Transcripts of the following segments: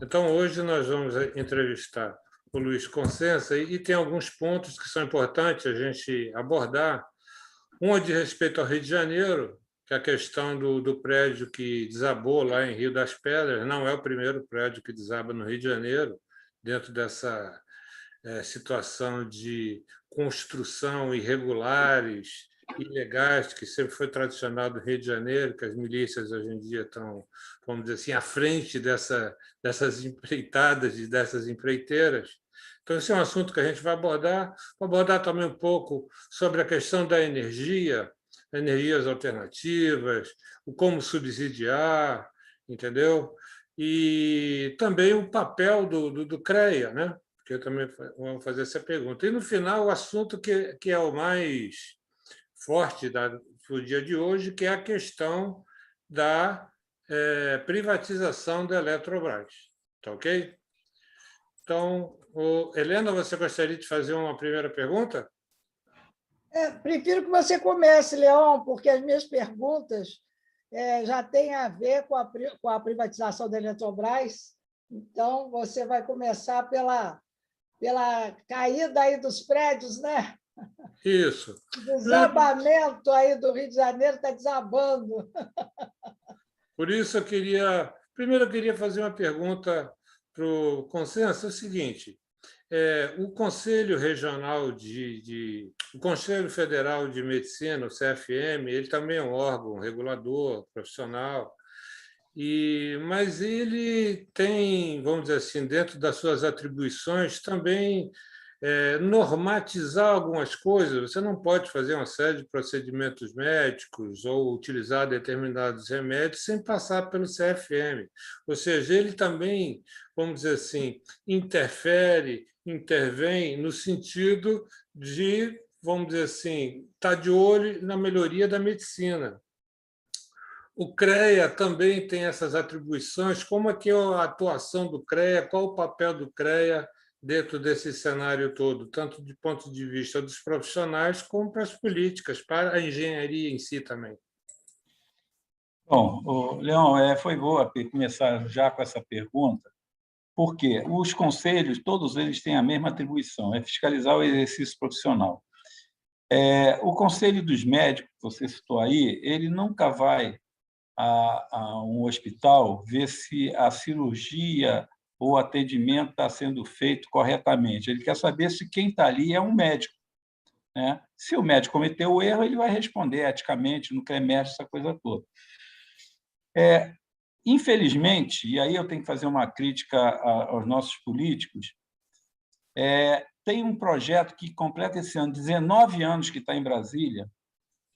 Então, hoje nós vamos entrevistar o Luiz Conssença e tem alguns pontos que são importantes a gente abordar. Um é de respeito ao Rio de Janeiro, que é a questão do prédio que desabou lá em Rio das Pedras. Não é o primeiro prédio que desaba no Rio de Janeiro, dentro dessa situação de construção irregulares, ilegais, que sempre foi tradicional do Rio de Janeiro, que as milícias hoje em dia estão, vamos dizer assim, à frente dessas empreitadas e dessas empreiteiras. Então, esse é um assunto que a gente vai abordar também um pouco sobre a questão da energia, energias alternativas, o como subsidiar, entendeu? E também o papel do CREA, né? Porque eu também vamos fazer essa pergunta. E, no final, o assunto que é o mais forte do dia de hoje, que é a questão da privatização da Eletrobras. Tá ok? Então, Helena, você gostaria de fazer uma primeira pergunta? Prefiro que você comece, Leon, porque as minhas perguntas já têm a ver com a privatização da Eletrobras. Então, você vai começar pela caída aí dos prédios, né? Isso. O desabamento aí do Rio de Janeiro está desabando. Por isso, primeiro eu queria fazer uma pergunta para o Conssenso, é o seguinte: o Conselho Regional o Conselho Federal de Medicina, o CFM, ele também é um órgão regulador, profissional, mas ele tem, vamos dizer assim, dentro das suas atribuições, também normatizar algumas coisas. Você não pode fazer uma série de procedimentos médicos ou utilizar determinados remédios sem passar pelo CFM. Ou seja, ele também, vamos dizer assim, intervém no sentido de, vamos dizer assim, estar de olho na melhoria da medicina. O CREA também tem essas atribuições. Como é que é a atuação do CREA? Qual o papel do CREA dentro desse cenário todo, tanto do ponto de vista dos profissionais como para as políticas, para a engenharia em si também? Bom, Leão, foi boa começar já com essa pergunta, porque os conselhos, todos eles têm a mesma atribuição, é fiscalizar o exercício profissional. O Conselho dos Médicos, que você citou aí, ele nunca vai a um hospital ver se a cirurgia ou o atendimento está sendo feito corretamente. Ele quer saber se quem está ali é um médico, né? Se o médico cometeu o erro, ele vai responder eticamente no CREMEST, essa coisa toda. Infelizmente, e aí eu tenho que fazer uma crítica aos nossos políticos, tem um projeto que completa esse ano 19 anos que está em Brasília,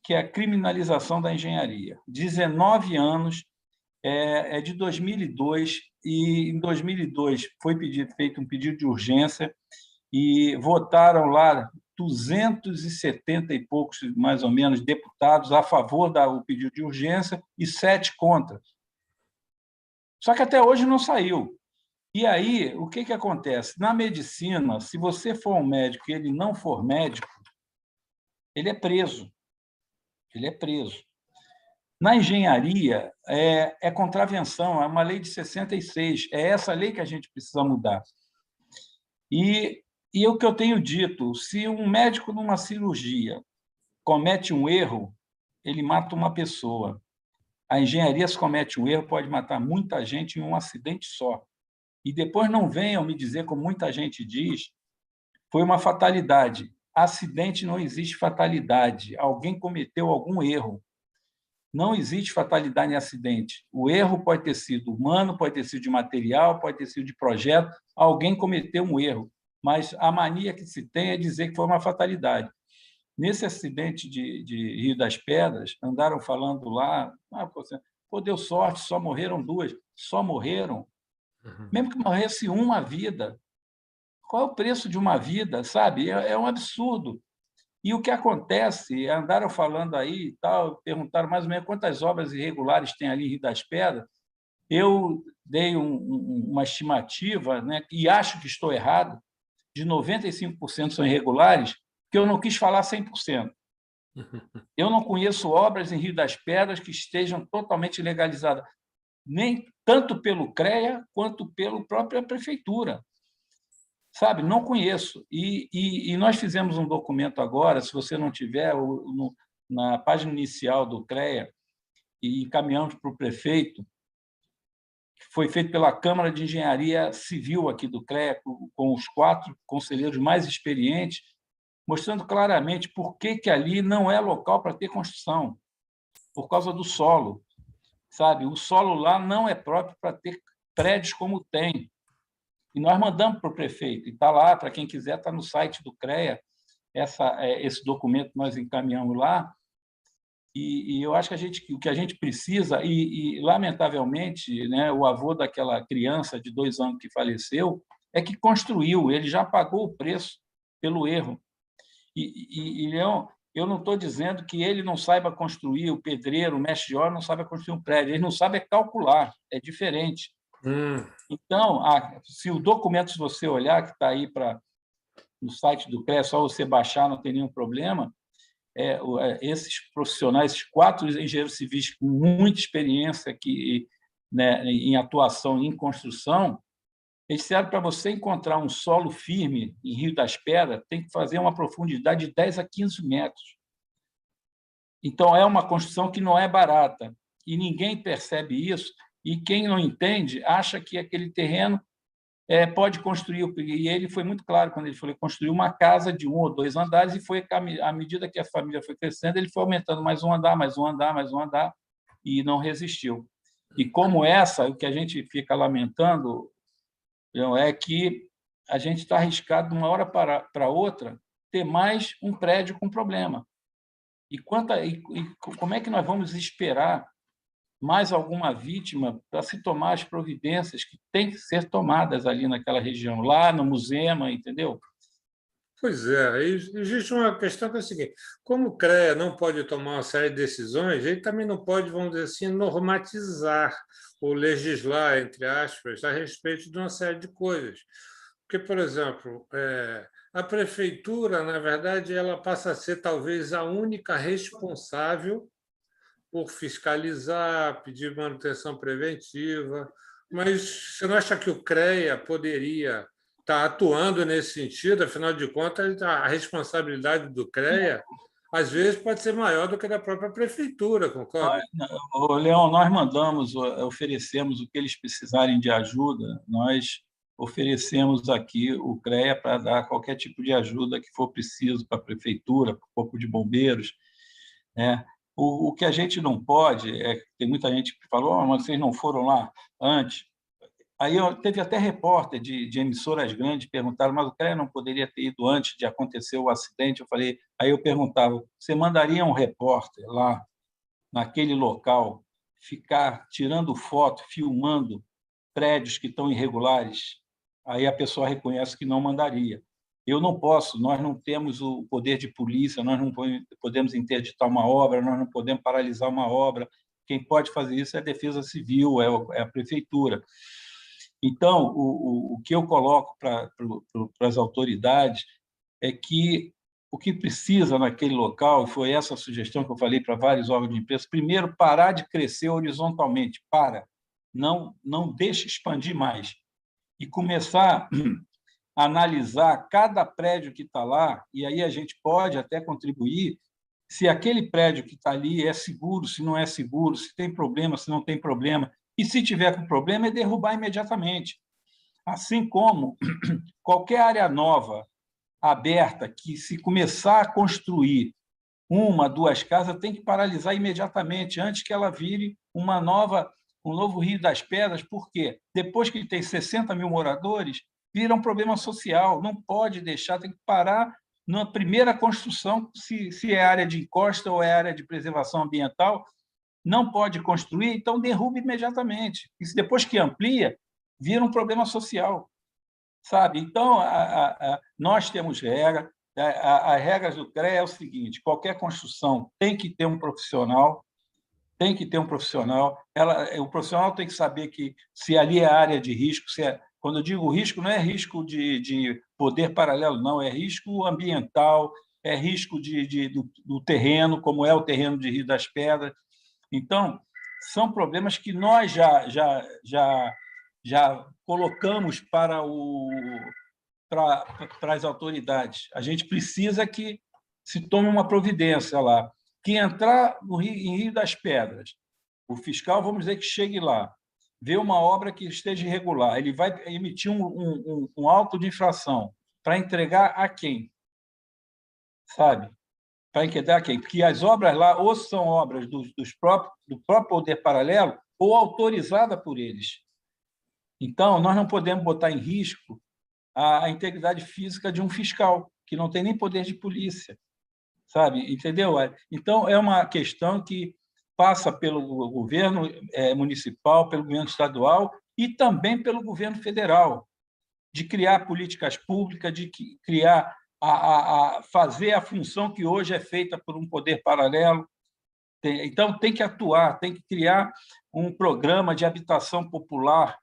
que é a criminalização da engenharia. 19 anos, é de 2002, e em 2002 foi feito um pedido de urgência e votaram lá 270 e poucos, mais ou menos, deputados a favor do pedido de urgência e 7 contra. Só que até hoje não saiu. E aí, o que acontece? Na medicina, se você for um médico e ele não for médico, ele é preso. Ele é preso. Na engenharia, é contravenção, é uma lei de 66. É essa lei que a gente precisa mudar. E o que eu tenho dito, se um médico numa cirurgia comete um erro, ele mata uma pessoa. A engenharia, se comete um erro, pode matar muita gente em um acidente só. E depois não venham me dizer, como muita gente diz, foi uma fatalidade. Acidente não existe fatalidade. Alguém cometeu algum erro. Não existe fatalidade em acidente. O erro pode ter sido humano, pode ter sido de material, pode ter sido de projeto. Alguém cometeu um erro. Mas a mania que se tem é dizer que foi uma fatalidade. Nesse acidente de Rio das Pedras, andaram falando lá, deu sorte, só morreram 2. Só morreram? Mesmo que morresse uma vida. Qual é o preço de uma vida, sabe? É um absurdo. E o que acontece, andaram falando aí, tal, perguntaram mais ou menos quantas obras irregulares tem ali em Rio das Pedras. Eu dei uma estimativa, né, e acho que estou errado, de 95% são irregulares, que eu não quis falar 100%. Eu não conheço obras em Rio das Pedras que estejam totalmente legalizadas. nem tanto pelo CREA quanto pela própria prefeitura. Sabe, não conheço. E nós fizemos um documento agora, se você não tiver, na página inicial do CREA, e encaminhamos para o prefeito, que foi feito pela Câmara de Engenharia Civil aqui do CREA, com os 4 conselheiros mais experientes, mostrando claramente por que ali não é local para ter construção, por causa do solo. Sabe? O solo lá não é próprio para ter prédios como tem. E nós mandamos para o prefeito, e está lá, para quem quiser, está no site do CREA, esse documento nós encaminhamos lá, e eu acho que o que a gente precisa, lamentavelmente, né, o avô daquela criança de 2 anos que faleceu, é que construiu, ele já pagou o preço pelo erro. Leão, eu não estou dizendo que ele não saiba construir, o pedreiro, o mestre de obra não sabe construir um prédio, ele não sabe calcular, é diferente. Então, se o documento, se você olhar, que está aí no site do CREA, só você baixar, não tem nenhum problema, esses profissionais, esses 4 engenheiros civis com muita experiência né, em atuação em construção, eles disseram para você encontrar um solo firme em Rio das Pedras, tem que fazer uma profundidade de 10 a 15 metros. Então, é uma construção que não é barata, e ninguém percebe isso, e quem não entende acha que aquele terreno pode construir. E ele foi muito claro quando ele falou que construiu uma casa de 1 ou 2 andares, e foi, à medida que a família foi crescendo, ele foi aumentando mais um andar, mais um andar, mais um andar, e não resistiu. E como o que a gente fica lamentando é que a gente está arriscado, de uma hora para outra, ter mais um prédio com problema. E como é que nós vamos esperar mais alguma vítima para se tomar as providências que têm que ser tomadas ali naquela região, lá no Musema, entendeu? Pois é, existe uma questão que é a seguinte: como o CREA não pode tomar uma série de decisões, ele também não pode, vamos dizer assim, normatizar ou legislar, entre aspas, a respeito de uma série de coisas. Porque, por exemplo, a prefeitura, na verdade, ela passa a ser talvez a única responsável por fiscalizar, pedir manutenção preventiva, mas você não acha que o CREA poderia estar atuando nesse sentido? Afinal de contas, a responsabilidade do CREA, às vezes, pode ser maior do que a da própria prefeitura, concorda? Leão, nós oferecemos o que eles precisarem de ajuda, nós oferecemos aqui o CREA para dar qualquer tipo de ajuda que for preciso para a prefeitura, para o Corpo de Bombeiros, né? O que a gente não pode tem muita gente que falou, mas vocês não foram lá antes. Aí teve até repórter de emissoras grandes perguntaram, mas o CREA não poderia ter ido antes de acontecer o acidente? Aí eu perguntava, você mandaria um repórter lá naquele local ficar tirando foto, filmando prédios que estão irregulares? Aí a pessoa reconhece que não mandaria. Eu não posso, nós não temos o poder de polícia, nós não podemos interditar uma obra, nós não podemos paralisar uma obra. Quem pode fazer isso é a Defesa Civil, é a prefeitura. Então, o que eu coloco para as autoridades é que o que precisa naquele local, e foi essa a sugestão que eu falei para vários órgãos de imprensa, primeiro, parar de crescer horizontalmente, não deixe expandir mais, e começar a analisar cada prédio que está lá, e aí a gente pode até contribuir, se aquele prédio que está ali é seguro, se não é seguro, se tem problema, se não tem problema, e se tiver com problema, é derrubar imediatamente. Assim como qualquer área nova, aberta, que se começar a construir 1, 2 casas, tem que paralisar imediatamente, antes que ela vire um novo Rio das Pedras, porque depois que tem 60 mil moradores, vira um problema social, não pode deixar, tem que parar na primeira construção, se é área de encosta ou é área de preservação ambiental, não pode construir, então derruba imediatamente. E depois que amplia, vira um problema social, sabe? Então, nós temos regras, as regras do CREA é o seguinte: qualquer construção tem que ter um profissional, o profissional tem que saber que se ali é área de risco, quando eu digo risco, não é risco de poder paralelo, não, é risco ambiental, é risco do terreno, como é o terreno de Rio das Pedras. Então, são problemas que nós já colocamos para as autoridades. A gente precisa que se tome uma providência lá. Que entrar em Rio das Pedras, o fiscal, vamos dizer que chegue lá, vê uma obra que esteja irregular, ele vai emitir um auto de infração para entregar a quem? Sabe? Para entregar a quem? Porque as obras lá ou são obras do próprio poder paralelo ou autorizadas por eles. Então, nós não podemos botar em risco a integridade física de um fiscal, que não tem nem poder de polícia, sabe? Entendeu? Então, é uma questão que passa pelo governo municipal, pelo governo estadual e também pelo governo federal, de criar políticas públicas, de criar fazer a função que hoje é feita por um poder paralelo. Então, tem que atuar, tem que criar um programa de habitação popular,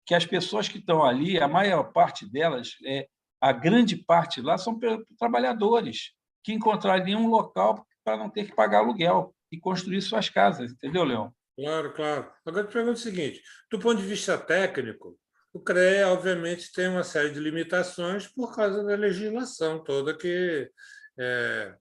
que as pessoas que estão ali, a maior parte delas, a grande parte lá, são trabalhadores que encontrariam um local para não ter que pagar aluguel e construir suas casas, entendeu, Leão? Claro, claro. Agora, eu te pergunto o seguinte: do ponto de vista técnico, o CREA, obviamente, tem uma série de limitações por causa da legislação toda é,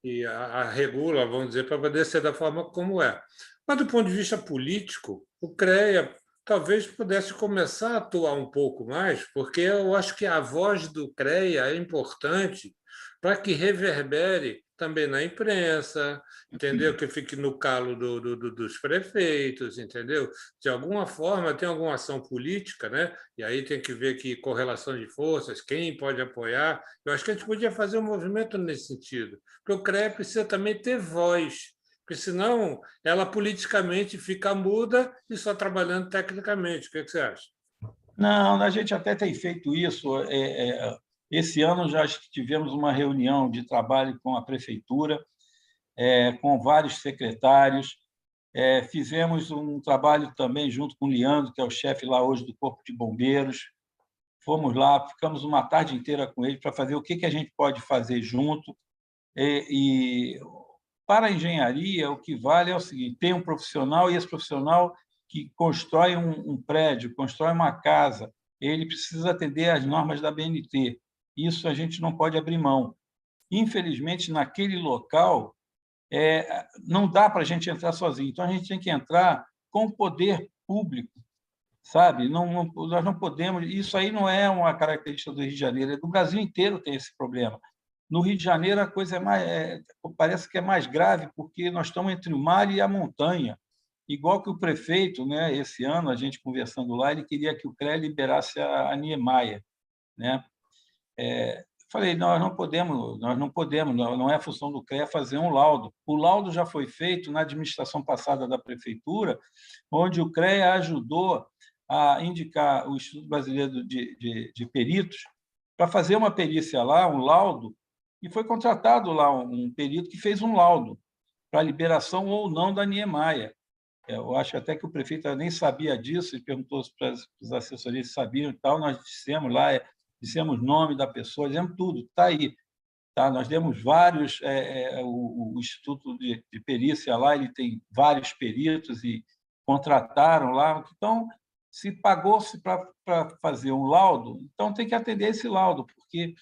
que a regula, vamos dizer, para poder ser da forma como é. Mas, do ponto de vista político, o CREA talvez pudesse começar a atuar um pouco mais, porque eu acho que a voz do CREA é importante para que reverbere também na imprensa, entendeu? Que fique no calo dos prefeitos, entendeu? De alguma forma, tem alguma ação política, né? E aí tem que ver que correlação de forças, quem pode apoiar. Eu acho que a gente podia fazer um movimento nesse sentido, porque o CREA precisa também ter voz, porque senão ela politicamente fica muda e só trabalhando tecnicamente. O que você acha? Não, a gente até tem feito isso. Esse ano já tivemos uma reunião de trabalho com a prefeitura, com vários secretários. Fizemos um trabalho também junto com o Leandro, que é o chefe lá hoje do Corpo de Bombeiros. Fomos lá, ficamos uma tarde inteira com ele para fazer o que a gente pode fazer junto. E para a engenharia, o que vale é o seguinte: tem um profissional, e esse profissional que constrói um prédio, constrói uma casa, ele precisa atender às normas da BNT. Isso a gente não pode abrir mão. Infelizmente, naquele local, não dá para a gente entrar sozinho. Então, a gente tem que entrar com o poder público, sabe? Nós não podemos... Isso aí não é uma característica do Rio de Janeiro, do Brasil inteiro tem esse problema. No Rio de Janeiro, a coisa parece que é mais grave, porque nós estamos entre o mar e a montanha. Igual que o prefeito, né, esse ano, a gente conversando lá, ele queria que o CREA liberasse a Niemeyer, né? Falei, nós não podemos, não é a função do CREA fazer um laudo. O laudo já foi feito na administração passada da prefeitura, onde o CREA ajudou a indicar o Instituto Brasileiro de Peritos para fazer uma perícia lá, um laudo, e foi contratado lá um perito que fez um laudo para a liberação ou não da Niemeyer. Eu acho até que o prefeito nem sabia disso, ele perguntou para os assessores se sabiam e tal, nós dissemos lá, dissemos nome da pessoa, dissemos tudo, está aí. Tá? Nós demos vários, o Instituto de Perícia lá, ele tem vários peritos e contrataram lá, então, se pagou-se para fazer um laudo, então tem que atender esse laudo, porque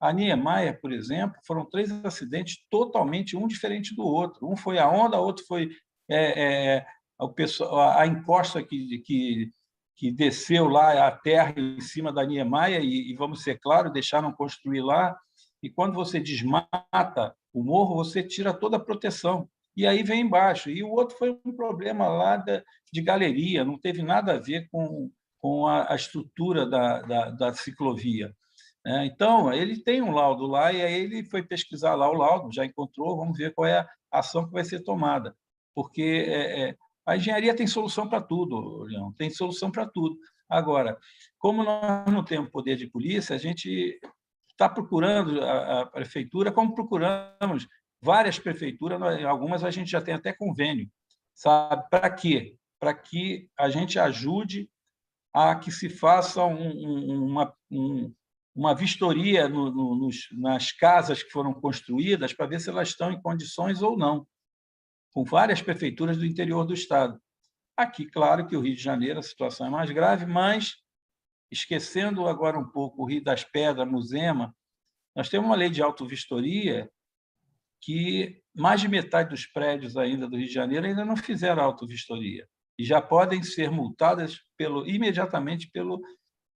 a Niemeyer, por exemplo, foram 3 acidentes totalmente, um diferente do outro. Um foi a onda, outro foi a encosta que desceu lá a terra em cima da Niemeyer e, vamos ser claros, deixaram construir lá. E quando você desmata o morro, você tira toda a proteção. E aí vem embaixo. E o outro foi um problema lá de galeria, não teve nada a ver com a estrutura da ciclovia. Então, ele tem um laudo lá, e aí ele foi pesquisar lá o laudo, já encontrou, vamos ver qual é a ação que vai ser tomada. Porque a engenharia tem solução para tudo, Leão, tem solução para tudo. Agora, como nós não temos poder de polícia, a gente está procurando a prefeitura, como procuramos várias prefeituras, algumas a gente já tem até convênio, sabe? Para quê? Para que a gente ajude a que se faça uma vistoria nas casas que foram construídas para ver se elas estão em condições ou não. com várias prefeituras do interior do Estado. Aqui, claro que o Rio de Janeiro, a situação é mais grave, mas, esquecendo agora um pouco o Rio das Pedras, Muzema, nós temos uma lei de autovistoria que mais de metade dos prédios ainda do Rio de Janeiro ainda não fizeram autovistoria e já podem ser multadas imediatamente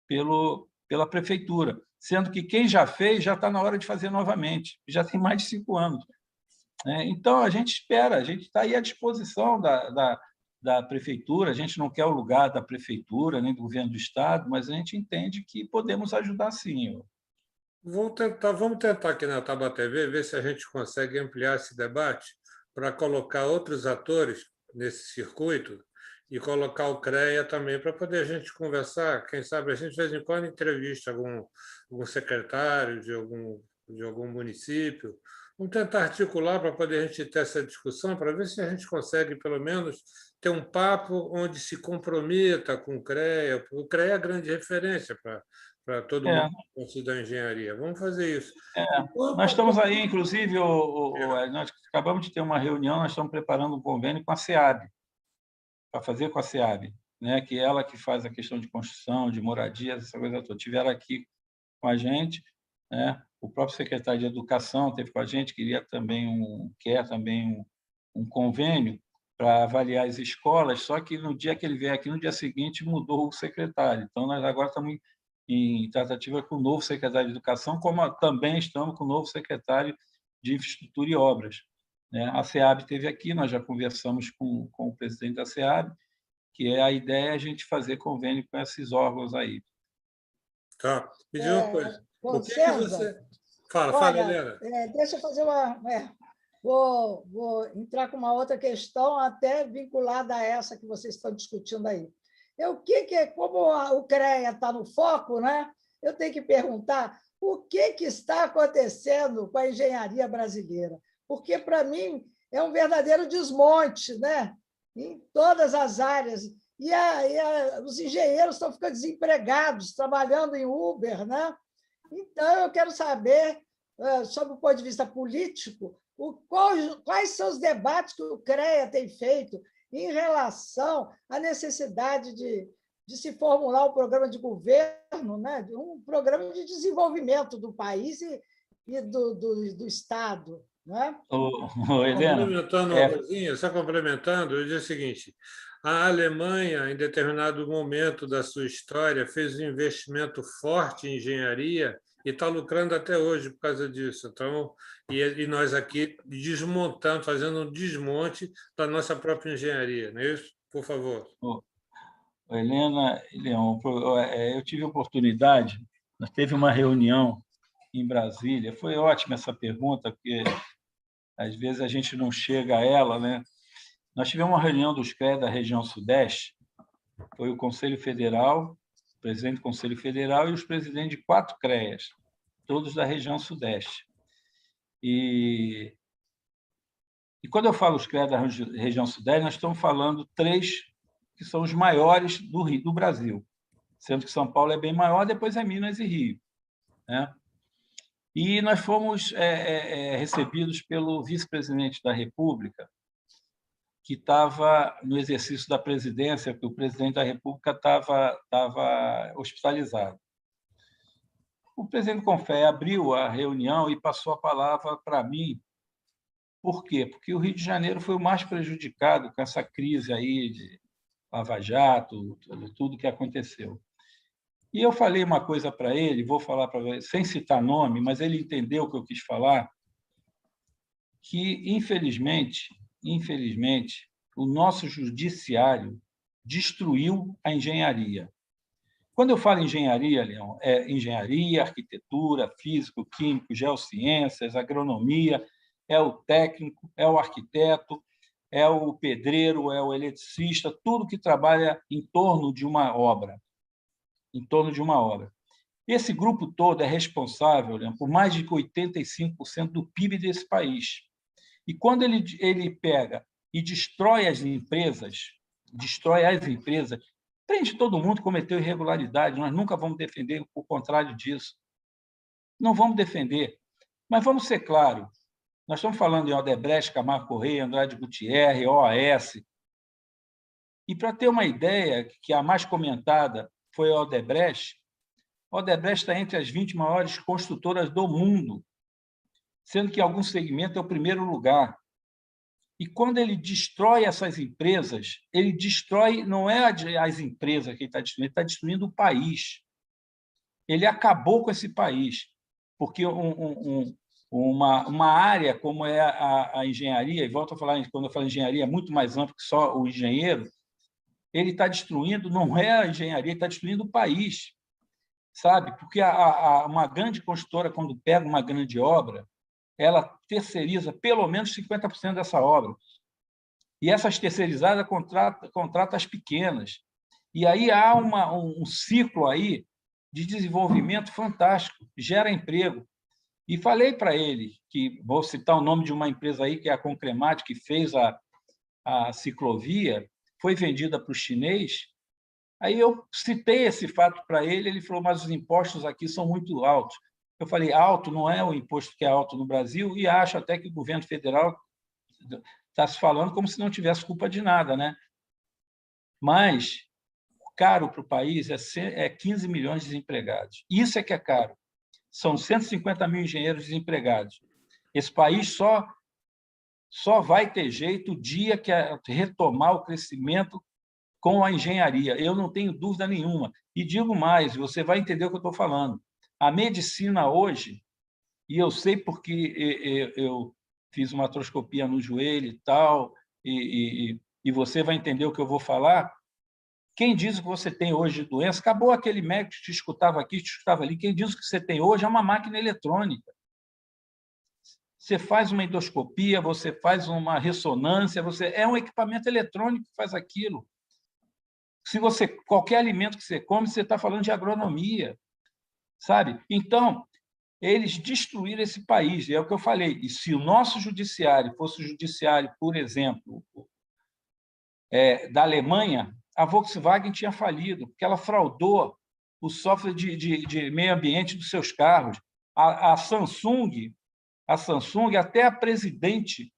pela prefeitura, sendo que quem já fez já está na hora de fazer novamente, já tem mais de 5 anos. Então, a gente espera, a gente está aí à disposição da prefeitura, a gente não quer o lugar da prefeitura, nem do governo do Estado, mas a gente entende que podemos ajudar sim. Vamos tentar aqui na Tábua TV ver se a gente consegue ampliar esse debate para colocar outros atores nesse circuito e colocar o CREA também para poder a gente conversar. Quem sabe a gente, de vez em quando, entrevista algum secretário de algum município. Vamos tentar articular para poder a gente ter essa discussão, para ver se a gente consegue, pelo menos, ter um papo onde se comprometa com o CREA. O CREA é a grande referência para todo mundo da engenharia. Vamos fazer isso. Nós estamos aí, inclusive, nós acabamos de ter uma reunião, nós estamos preparando um convênio com a SEAB, para fazer com a SEAB, né? Que é ela que faz a questão de construção, de moradia, essa coisa toda. Tiveram aqui com a gente, né? O próprio secretário de Educação esteve com a gente, quer também um convênio para avaliar as escolas, só que no dia que ele veio aqui, no dia seguinte, mudou o secretário. Então, nós agora estamos em tratativa com o novo secretário de Educação, como também estamos com o novo secretário de Infraestrutura e Obras. A SEAB esteve aqui, nós já conversamos com o presidente da SEAB, que a ideia é a gente fazer convênio com esses órgãos aí. Tá. Me diz uma coisa. O que você... Fala, Helena. Deixa eu fazer uma... Vou entrar com uma outra questão, até vinculada a essa que vocês estão discutindo aí. Como o CREA está no foco, né? Eu tenho que perguntar o que está acontecendo com a engenharia brasileira, porque, para mim, é um verdadeiro desmonte, né? Em todas as áreas. E os engenheiros estão ficando desempregados, trabalhando em Uber, né? Então, eu quero saber, sob o ponto de vista político, quais são os debates que o CREA tem feito em relação à necessidade de se formular um programa de governo, né? Um programa de desenvolvimento do país e do Estado. Né? Helena, só complementando, eu digo o seguinte: a Alemanha, em determinado momento da sua história, fez um investimento forte em engenharia e está lucrando até hoje por causa disso. Então, e nós aqui desmontando, fazendo um desmonte da nossa própria engenharia, não é isso? Por favor. Helena e Leão, eu tive a oportunidade, nós teve uma reunião em Brasília, foi ótima essa pergunta, porque às vezes a gente não chega a ela, né? Nós tivemos uma reunião dos CREA da região Sudeste, foi o Conselho Federal, o presidente do Conselho Federal e os presidentes de 4 CREAs, todos da região Sudeste. E quando eu falo os CREA da região Sudeste, nós estamos falando 3 que são os maiores do Brasil, sendo que São Paulo é bem maior, depois é Minas e Rio. Né? E nós fomos recebidos pelo vice-presidente da República, que estava no exercício da presidência, porque o presidente da República estava hospitalizado. O presidente Confé abriu a reunião e passou a palavra para mim. Por quê? Porque o Rio de Janeiro foi o mais prejudicado com essa crise aí de Lava Jato, tudo que aconteceu. E eu falei uma coisa para ele, vou falar para ele, sem citar nome, mas ele entendeu o que eu quis falar, que, infelizmente, o nosso judiciário destruiu a engenharia. Quando eu falo engenharia, Leão, é engenharia, arquitetura, físico, químico, geociências, agronomia, é o técnico, é o arquiteto, é o pedreiro, é o eletricista, tudo que trabalha em torno de uma obra. Esse grupo todo é responsável, Leão, por mais de 85% do PIB desse país. E quando ele pega e destrói as empresas, prende todo mundo que cometeu irregularidade. Nós nunca vamos defender o contrário disso. Não vamos defender. Mas vamos ser claros, Nós estamos falando em Odebrecht, Camargo Correia, Andrade Gutierrez, OAS. E, para ter uma ideia, que a mais comentada foi a Odebrecht, a Odebrecht está entre as 20 maiores construtoras do mundo, sendo que em algum segmento é o primeiro lugar. E quando ele destrói essas empresas, ele destrói, não é as empresas que ele está destruindo o país. Ele acabou com esse país, porque uma área como é a engenharia, e volto a falar, quando eu falo engenharia, é muito mais amplo que só o engenheiro, ele está destruindo, não é a engenharia, ele está destruindo o país, sabe? Porque uma grande construtora, quando pega uma grande obra, ela terceiriza pelo menos 50% dessa obra. E essas terceirizadas contratam as pequenas. E aí há um ciclo aí de desenvolvimento fantástico, gera emprego. E falei para ele, que vou citar o nome de uma empresa aí, que é a Concremat, que fez a ciclovia, foi vendida para o chinês. Aí eu citei esse fato para ele, ele falou, mas os impostos aqui são muito altos. Eu falei, alto não é o imposto que é alto no Brasil, e acho até que o governo federal está se falando como se não tivesse culpa de nada, né? Mas caro para o país é 15 milhões de desempregados. Isso é que é caro. São 150 mil engenheiros desempregados. Esse país só vai ter jeito o dia que retomar o crescimento com a engenharia. Eu não tenho dúvida nenhuma. E digo mais, você vai entender o que eu estou falando. A medicina hoje, e eu sei porque eu fiz uma artroscopia no joelho e tal, e você vai entender o que eu vou falar. Quem diz o que você tem hoje de doença, acabou aquele médico que te escutava aqui, te escutava ali. Quem diz o que você tem hoje é uma máquina eletrônica. Você faz uma endoscopia, você faz uma ressonância, é um equipamento eletrônico que faz aquilo. Qualquer alimento que você come, você está falando de agronomia, sabe? Então, eles destruíram esse país, é o que eu falei. E se o nosso judiciário fosse o judiciário, por exemplo, da Alemanha, a Volkswagen tinha falido, porque ela fraudou o software de meio ambiente dos seus carros. A Samsung, até a presidente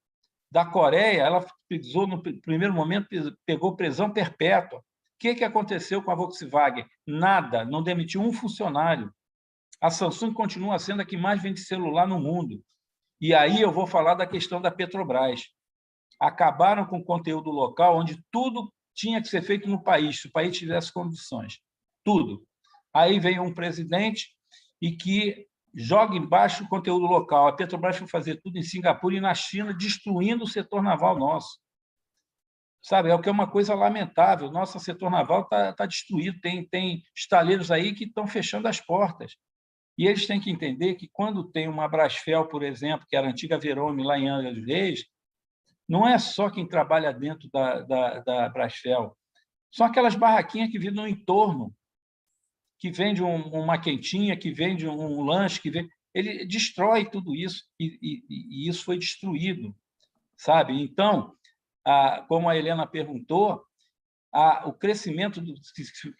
da Coreia, ela pisou no primeiro momento, pegou prisão perpétua. O que aconteceu com a Volkswagen? Nada, não demitiu um funcionário. A Samsung continua sendo a que mais vende celular no mundo. E aí eu vou falar da questão da Petrobras. Acabaram com o conteúdo local, onde tudo tinha que ser feito no país, se o país tivesse condições. Tudo. Aí vem um presidente e que joga embaixo o conteúdo local. A Petrobras foi fazer tudo em Singapura e na China, destruindo o setor naval nosso. Sabe, é o que é uma coisa lamentável. Nosso setor naval está destruído. Tem estaleiros aí que estão fechando as portas. E eles têm que entender que, quando tem uma Brasfel, por exemplo, que era a antiga Verome, lá em Angra dos Reis, não é só quem trabalha dentro da Brasfel. São aquelas barraquinhas que vivem no entorno, que vende uma quentinha, que vende um lanche, ele destrói tudo isso, e isso foi destruído, sabe? Então, como a Helena perguntou, o crescimento,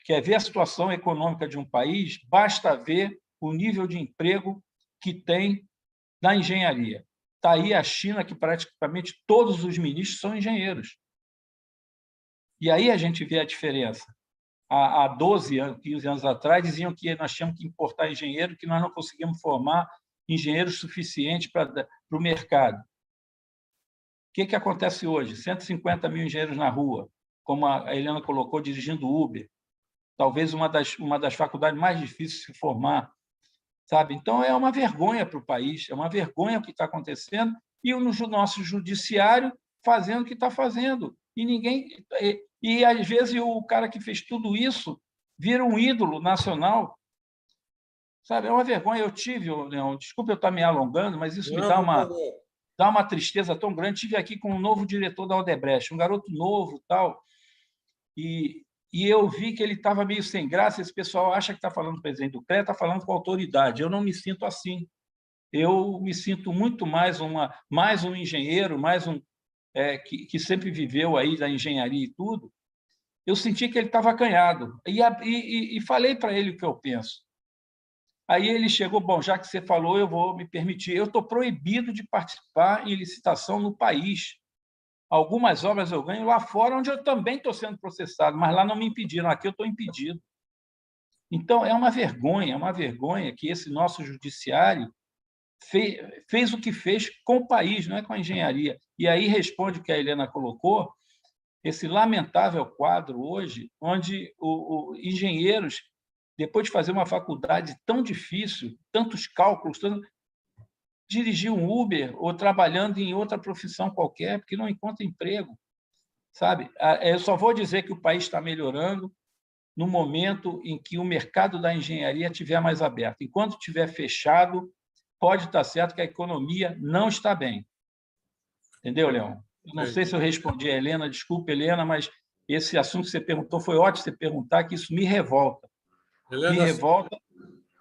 quer ver a situação econômica de um país, basta ver o nível de emprego que tem na engenharia. Está aí a China, que praticamente todos os ministros são engenheiros. E aí a gente vê a diferença. Há 12 anos, 15 anos atrás, diziam que nós tínhamos que importar engenheiro, que nós não conseguimos formar engenheiros suficientes para o mercado. O que acontece hoje? 150 mil engenheiros na rua, como a Helena colocou, dirigindo Uber. Talvez uma das faculdades mais difíceis de se formar. Sabe? Então, é uma vergonha para o país, é uma vergonha o que está acontecendo, e o nosso judiciário fazendo o que está fazendo. E, às vezes, o cara que fez tudo isso vira um ídolo nacional. Sabe? É uma vergonha. Eu tive, Leão, desculpa eu estar me alongando, mas isso me dá uma tristeza tão grande. Estive aqui com um novo diretor da Odebrecht, um garoto novo, tal, e eu vi que ele estava meio sem graça. Esse pessoal acha que está falando com o presidente do CREA, está falando com a autoridade. Eu não me sinto assim. Eu me sinto muito mais um engenheiro, que sempre viveu aí da engenharia e tudo. Eu senti que ele estava acanhado. E falei para ele o que eu penso. Aí ele chegou, bom, já que você falou, eu vou me permitir. Eu estou proibido de participar em licitação no país. Algumas obras eu ganho lá fora, onde eu também estou sendo processado, mas lá não me impediram, aqui eu estou impedido. Então, é uma vergonha que esse nosso judiciário fez o que fez com o país, não é com a engenharia. E aí responde o que a Helena colocou, esse lamentável quadro hoje, onde engenheiros, depois de fazer uma faculdade tão difícil, tantos cálculos, dirigir um Uber ou trabalhando em outra profissão qualquer, porque não encontra emprego, sabe? Eu só vou dizer que o país está melhorando no momento em que o mercado da engenharia estiver mais aberto. Enquanto estiver fechado, pode estar certo que a economia não está bem. Entendeu, Leão? Eu não sei se eu respondi a Helena, desculpa, Helena, mas esse assunto que você perguntou foi ótimo você perguntar, que isso me revolta. Helena, me revolta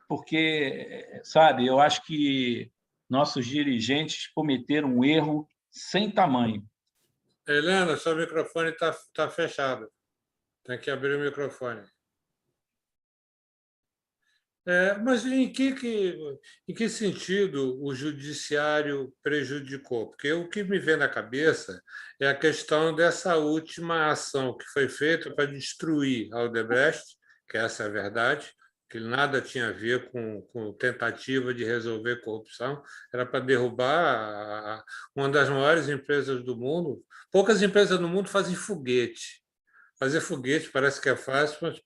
porque, sabe, eu acho que nossos dirigentes cometeram um erro sem tamanho. Helena, seu microfone está fechado. Tem que abrir o microfone. Mas em que sentido o judiciário prejudicou? Porque o que me vem na cabeça é a questão dessa última ação que foi feita para destruir a Odebrecht, que essa é a verdade, que nada tinha a ver com tentativa de resolver corrupção, era para derrubar uma das maiores empresas do mundo. Poucas empresas no mundo fazem foguete. Fazer foguete parece que é fácil, mas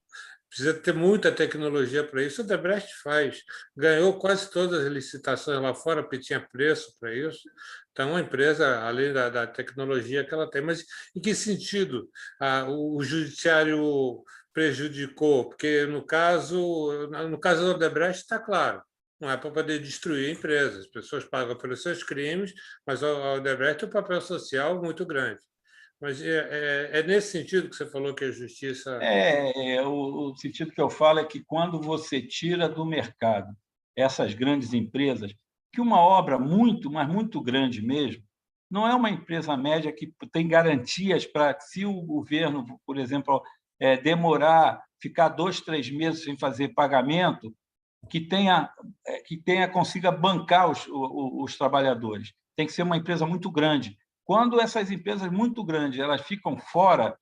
precisa ter muita tecnologia para isso. O Odebrecht faz. Ganhou quase todas as licitações lá fora, porque tinha preço para isso. Então, uma empresa, além da tecnologia que ela tem. Mas em que sentido o judiciário prejudicou? Porque, no caso do Odebrecht, está claro. Não é para poder destruir a empresa. As pessoas pagam pelos seus crimes, mas a Odebrecht tem um papel social muito grande. Mas é nesse sentido que você falou que a justiça... O sentido que eu falo é que quando você tira do mercado essas grandes empresas, que uma obra muito, mas muito grande mesmo, não é uma empresa média que tem garantias para, se o governo, por exemplo, demorar, ficar 2, 3 meses sem fazer pagamento, que consiga bancar os trabalhadores. Tem que ser uma empresa muito grande. Quando essas empresas muito grandes elas ficam fora,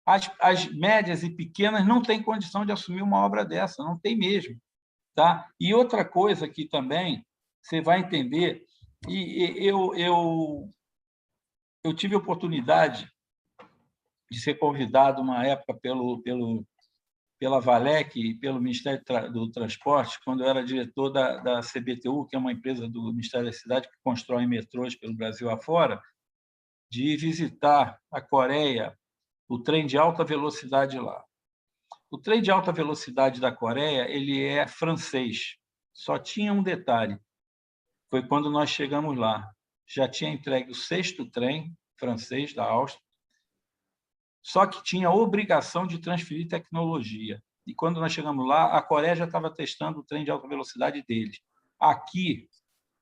as médias e pequenas não têm condição de assumir uma obra dessa, não tem mesmo. Tá? E outra coisa que também você vai entender, e eu tive a oportunidade de ser convidado uma época pela Valec e pelo Ministério do Transporte, quando eu era diretor da CBTU, que é uma empresa do Ministério da Cidade que constrói metrôs pelo Brasil afora, de visitar a Coreia, o trem de alta velocidade lá. O trem de alta velocidade da Coreia ele é francês. Só tinha um detalhe. Foi quando nós chegamos lá. Já tinha entregue o 6º trem francês da Áustria, só que tinha a obrigação de transferir tecnologia. E quando nós chegamos lá, a Coreia já estava testando o trem de alta velocidade deles. Aqui,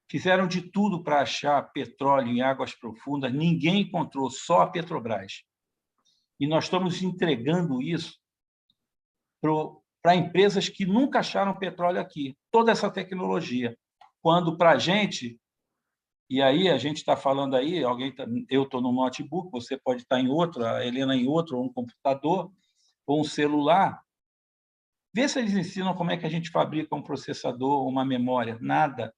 fizeram de tudo para achar petróleo em águas profundas, ninguém encontrou, só a Petrobras. E nós estamos entregando isso para empresas que nunca acharam petróleo aqui, toda essa tecnologia. Quando para a gente, e aí a gente está falando aí, eu estou no notebook, você pode estar em outro, a Helena em outro, ou um computador, ou um celular. Vê se eles ensinam como é que a gente fabrica um processador, uma memória. Nada.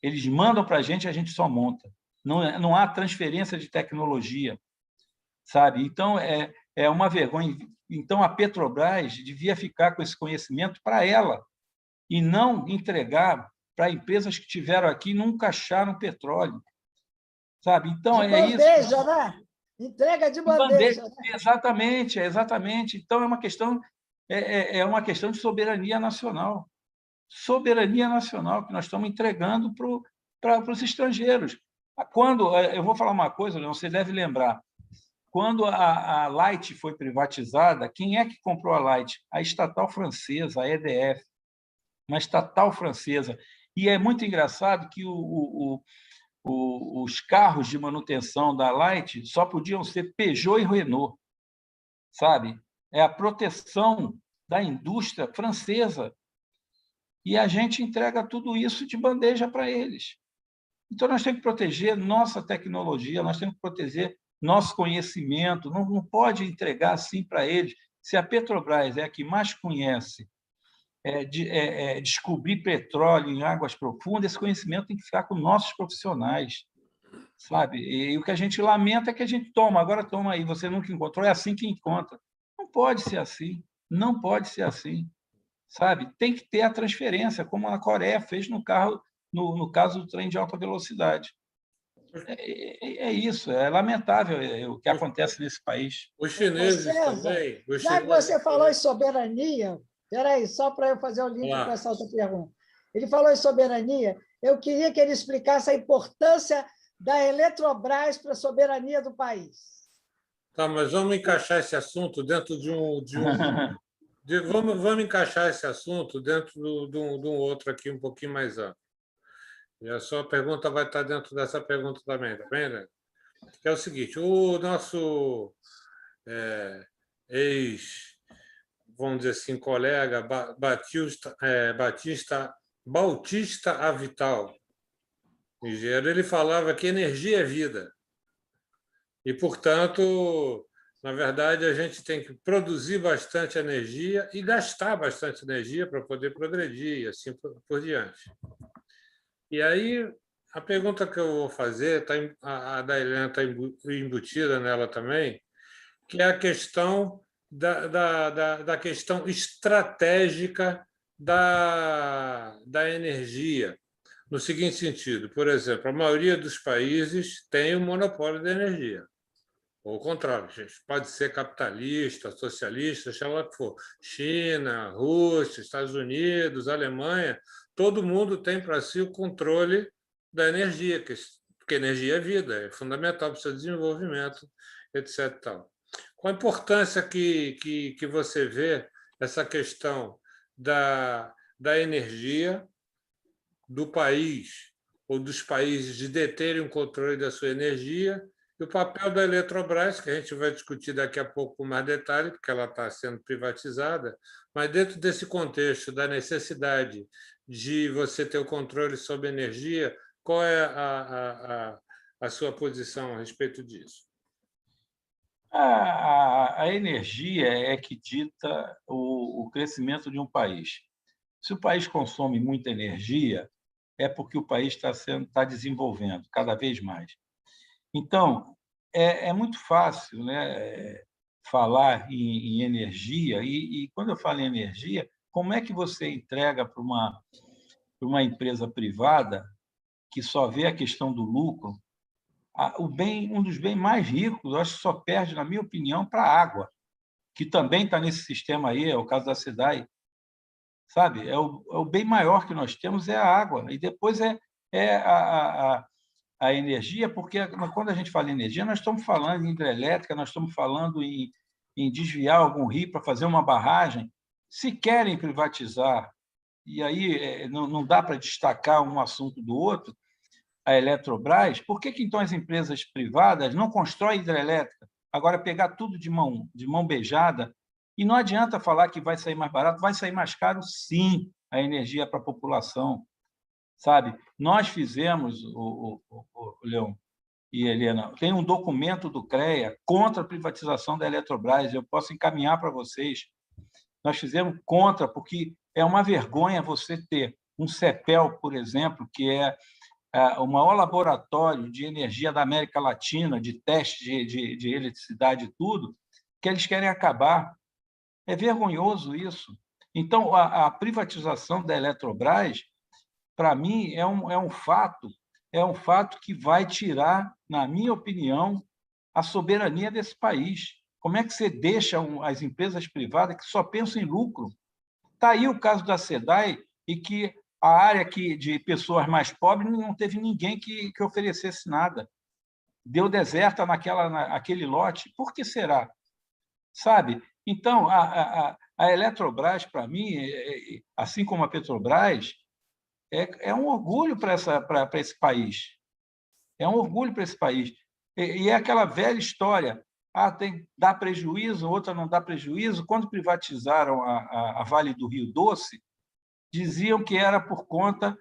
Eles mandam para a gente só monta. Não há transferência de tecnologia, sabe? Então, é uma vergonha. Então, a Petrobras devia ficar com esse conhecimento para ela e não entregar para empresas que tiveram aqui e nunca acharam petróleo, sabe? Então, de bandeja, isso. Né? Entrega de bandeja. Né? Exatamente. Então, é uma questão de soberania nacional. Soberania nacional que nós estamos entregando para os estrangeiros. Eu vou falar uma coisa, Leão, você deve lembrar. Quando a Light foi privatizada, quem é que comprou a Light? A estatal francesa, a EDF, uma estatal francesa. E é muito engraçado que os carros de manutenção da Light só podiam ser Peugeot e Renault, sabe? É a proteção da indústria francesa. e a gente entrega tudo isso de bandeja para eles. Então, nós temos que proteger nossa tecnologia, nós temos que proteger nosso conhecimento, não pode entregar assim para eles. Se a Petrobras é a que mais conhece descobrir petróleo em águas profundas, esse conhecimento tem que ficar com nossos profissionais, sabe? E o que a gente lamenta é que a gente toma, agora toma aí, você nunca encontrou, é assim que encontra. Não pode ser assim, não pode ser assim, sabe? Tem que ter a transferência, como a Coreia fez no caso do trem de alta velocidade. É isso, é lamentável o que acontece nesse país. Os chineses César, também. já que você falou em soberania, espera aí, só para eu fazer o link com essa outra pergunta. Ele falou em soberania, eu queria que ele explicasse a importância da Eletrobras para a soberania do país. Tá, mas vamos encaixar esse assunto dentro vamos encaixar esse assunto dentro de um outro aqui um pouquinho mais amplo. E a sua pergunta vai estar dentro dessa pergunta também, tá bem, né? Que é o seguinte: o nosso vamos dizer assim, colega Bautista Avital, engenheiro, ele falava que energia é vida. E, portanto, na verdade, a gente tem que produzir bastante energia e gastar bastante energia para poder progredir e assim por diante. E aí, a pergunta que eu vou fazer, a da Helena está embutida nela também, que é a questão da questão estratégica da energia. No seguinte sentido, por exemplo, a maioria dos países tem o monopólio da energia. Ou o contrário, gente, pode ser capitalista, socialista, seja lá o que for. China, Rússia, Estados Unidos, Alemanha, todo mundo tem para si o controle da energia, porque energia é vida, é fundamental para o seu desenvolvimento, etc. Tal. Qual a importância que você vê essa questão da energia do país ou dos países de deterem o controle da sua energia e o papel da Eletrobras, que a gente vai discutir daqui a pouco com mais detalhe, porque ela está sendo privatizada, mas dentro desse contexto da necessidade de você ter o controle sobre a energia, qual é a sua posição a respeito disso? A energia é que dita o crescimento de um país. Se o país consome muita energia, é porque o país está desenvolvendo cada vez mais. Então, é muito fácil, né, falar em energia, e quando eu falo em energia, como é que você entrega para uma empresa privada que só vê a questão do lucro, um dos bens mais ricos, eu acho que só perde, na minha opinião, para a água, que também está nesse sistema aí, é o caso da SEDAI, sabe? É o bem maior que nós temos é a água, e depois é a energia, porque quando a gente fala em energia, nós estamos falando em hidrelétrica, nós estamos falando em desviar algum rio para fazer uma barragem. Se querem privatizar, e aí não dá para destacar um assunto do outro, a Eletrobras, por que então as empresas privadas não constroem hidrelétrica? Agora, pegar tudo de mão beijada, e não adianta falar que vai sair mais barato, vai sair mais caro, sim, a energia para a população, sabe? Nós fizemos, o Leão e Helena, tem um documento do CREA contra a privatização da Eletrobras, eu posso encaminhar para vocês. Nós fizemos contra, porque é uma vergonha você ter um CEPEL, por exemplo, que é o maior laboratório de energia da América Latina, de teste de eletricidade e tudo, que eles querem acabar. É vergonhoso isso. Então, a privatização da Eletrobras, para mim, é um fato que vai tirar, na minha opinião, a soberania desse país. Como é que você deixa as empresas privadas que só pensam em lucro? Está aí o caso da SEDAI, e que a área de pessoas mais pobres não teve ninguém que oferecesse nada. Deu deserta naquele lote. Por que será? Sabe? Então, a Eletrobras, para mim, assim como a Petrobras, é um orgulho para esse país. É um orgulho para esse país. E é aquela velha história. Dá prejuízo, outra não dá prejuízo. Quando privatizaram a Vale do Rio Doce, diziam que era por conta,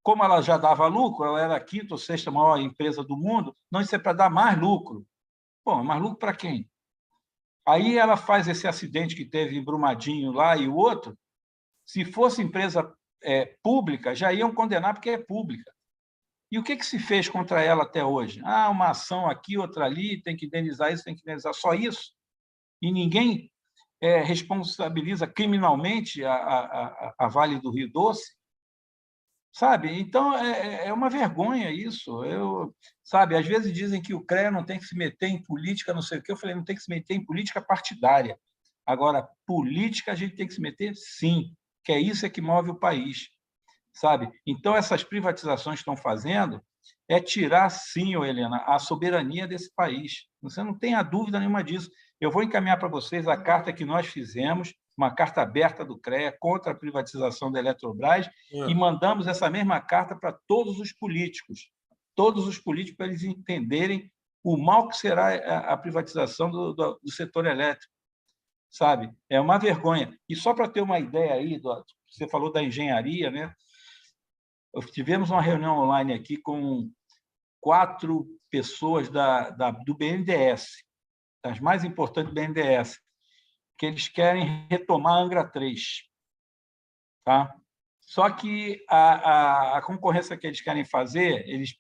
como ela já dava lucro, ela era a quinta ou sexta maior empresa do mundo, não, isso é para dar mais lucro. Bom, mais lucro para quem? Aí ela faz esse acidente que teve em Brumadinho lá e o outro. Se fosse empresa pública, já iam condenar porque é pública. E o que se fez contra ela até hoje? Ah, uma ação aqui, outra ali, tem que indenizar isso, tem que indenizar só isso. E ninguém responsabiliza criminalmente a Vale do Rio Doce, sabe? Então, é uma vergonha isso. Sabe, às vezes dizem que o CREA não tem que se meter em política, não sei o quê. Eu falei, não tem que se meter em política partidária. Agora, política a gente tem que se meter, sim, que é isso que move o país, sabe? Então, essas privatizações que estão fazendo é tirar, sim, Helena, a soberania desse país. Você não tem a dúvida nenhuma disso. Eu vou encaminhar para vocês a carta que nós fizemos, uma carta aberta do CREA contra a privatização da Eletrobras, e mandamos essa mesma carta para todos os políticos, para eles entenderem o mal que será a privatização do setor elétrico, sabe? É uma vergonha. E só para ter uma ideia aí, você falou da engenharia, né? Tivemos uma reunião online aqui com 4 pessoas do BNDES, das mais importantes do BNDES, que eles querem retomar a Angra 3. Tá? Só que a concorrência que eles querem fazer, eles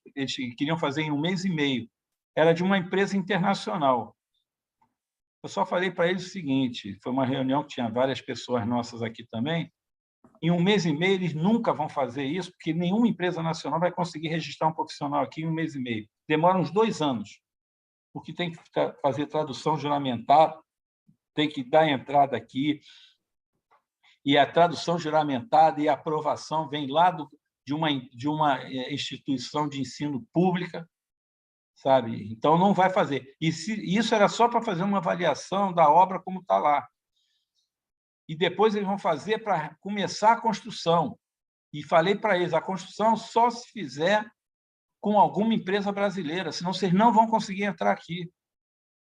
queriam fazer em 1 mês e meio, era de uma empresa internacional. Eu só falei para eles o seguinte, foi uma reunião que tinha várias pessoas nossas aqui também, em 1 mês e meio eles nunca vão fazer isso, porque nenhuma empresa nacional vai conseguir registrar um profissional aqui em 1 mês e meio. Demora uns 2 anos, porque tem que fazer tradução juramentada, tem que dar entrada aqui, e a tradução juramentada e a aprovação vem lá de uma instituição de ensino pública, sabe? Então, não vai fazer. E isso era só para fazer uma avaliação da obra como está lá. E depois eles vão fazer para começar a construção. E falei para eles, a construção só se fizer com alguma empresa brasileira, senão vocês não vão conseguir entrar aqui.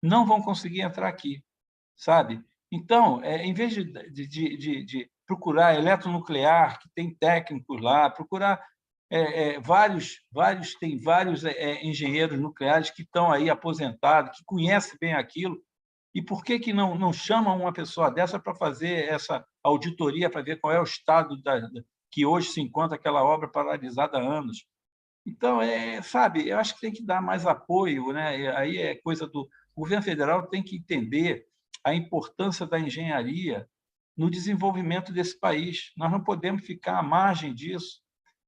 Não vão conseguir entrar aqui, sabe? Então, em vez de procurar eletronuclear, que tem técnicos lá, procurar tem vários engenheiros nucleares que estão aí aposentados, que conhecem bem aquilo, e por que não chamam uma pessoa dessa para fazer essa auditoria, para ver qual é o estado que hoje se encontra aquela obra paralisada há anos? Então, sabe, eu acho que tem que dar mais apoio, né? Aí é coisa do... O governo federal tem que entender a importância da engenharia no desenvolvimento desse país. Nós não podemos ficar à margem disso.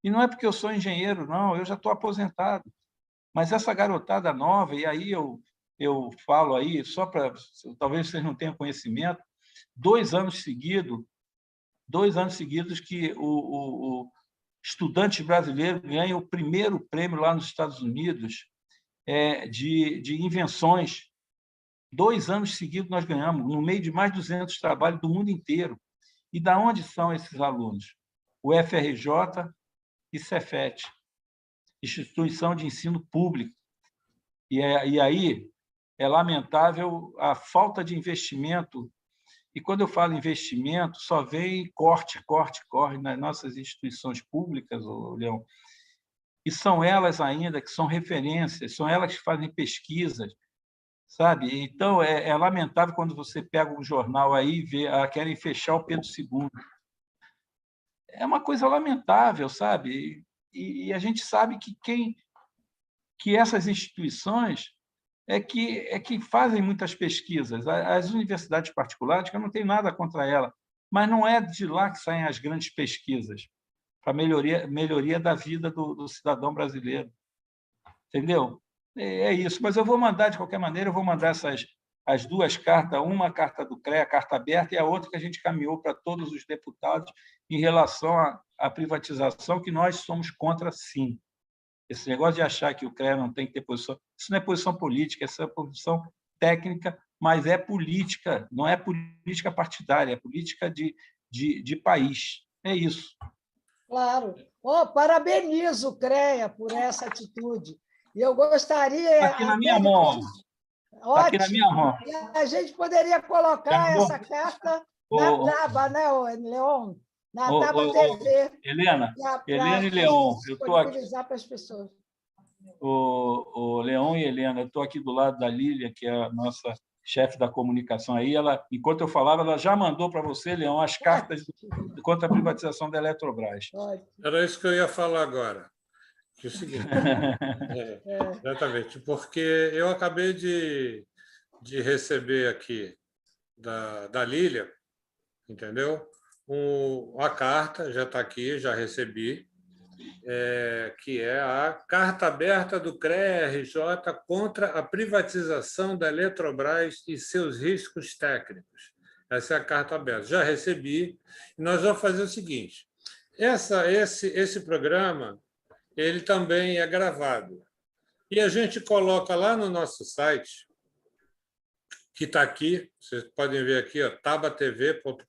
E não é porque eu sou engenheiro, não, eu já estou aposentado. Mas essa garotada nova, e aí eu falo aí, só para... Talvez vocês não tenham conhecimento, 2 anos seguidos que o estudante brasileiro ganha o primeiro prêmio lá nos Estados Unidos de invenções. 2 anos seguidos nós ganhamos, no meio de mais de 200 trabalhos do mundo inteiro. E de onde são esses alunos? O FRJ e Cefet, Instituição de Ensino Público. E aí é lamentável a falta de investimento. E quando eu falo investimento, só vem corte nas nossas instituições públicas, Leão. E são elas ainda que são referências, são elas que fazem pesquisas, sabe? Então, é lamentável quando você pega um jornal aí e vê, querem fechar o Pedro II. É uma coisa lamentável, sabe? E a gente sabe que essas instituições que fazem muitas pesquisas. As universidades particulares, que eu não tenho nada contra ela, mas não é de lá que saem as grandes pesquisas para melhoria da vida do cidadão brasileiro. Entendeu? É isso. Mas eu vou mandar, de qualquer maneira, as 2 cartas, uma carta do CREA, carta aberta, e a outra que a gente caminhou para todos os deputados em relação à privatização, que nós somos contra, sim. Esse negócio de achar que o CREA não tem que ter posição, isso não é posição política, essa é posição técnica, mas é política, não é política partidária, é política de país. É isso. Claro. Parabenizo o CREA por essa atitude. E eu gostaria... Está aqui na minha mão. Está aqui na minha mão. E a gente poderia colocar essa carta na aba, né, Leon? na Taba TV. Helena e Leon, eu estou aqui. Disponibilizar para as pessoas. O Leon e Helena, eu estou aqui do lado da Lília, que é a nossa chefe da comunicação aí. Ela, enquanto eu falava, ela já mandou para você, Leon, as cartas contra a privatização da Eletrobras. Era isso que eu ia falar agora. Que é o seguinte, exatamente, porque eu acabei de receber aqui da Lília, entendeu? A carta já está aqui, já recebi, que é a carta aberta do CREA-RJ contra a privatização da Eletrobras e seus riscos técnicos. Essa é a carta aberta. Já recebi. E nós vamos fazer o seguinte: esse programa ele também é gravado. E a gente coloca lá no nosso site, que está aqui, vocês podem ver aqui, tabatv.com.br,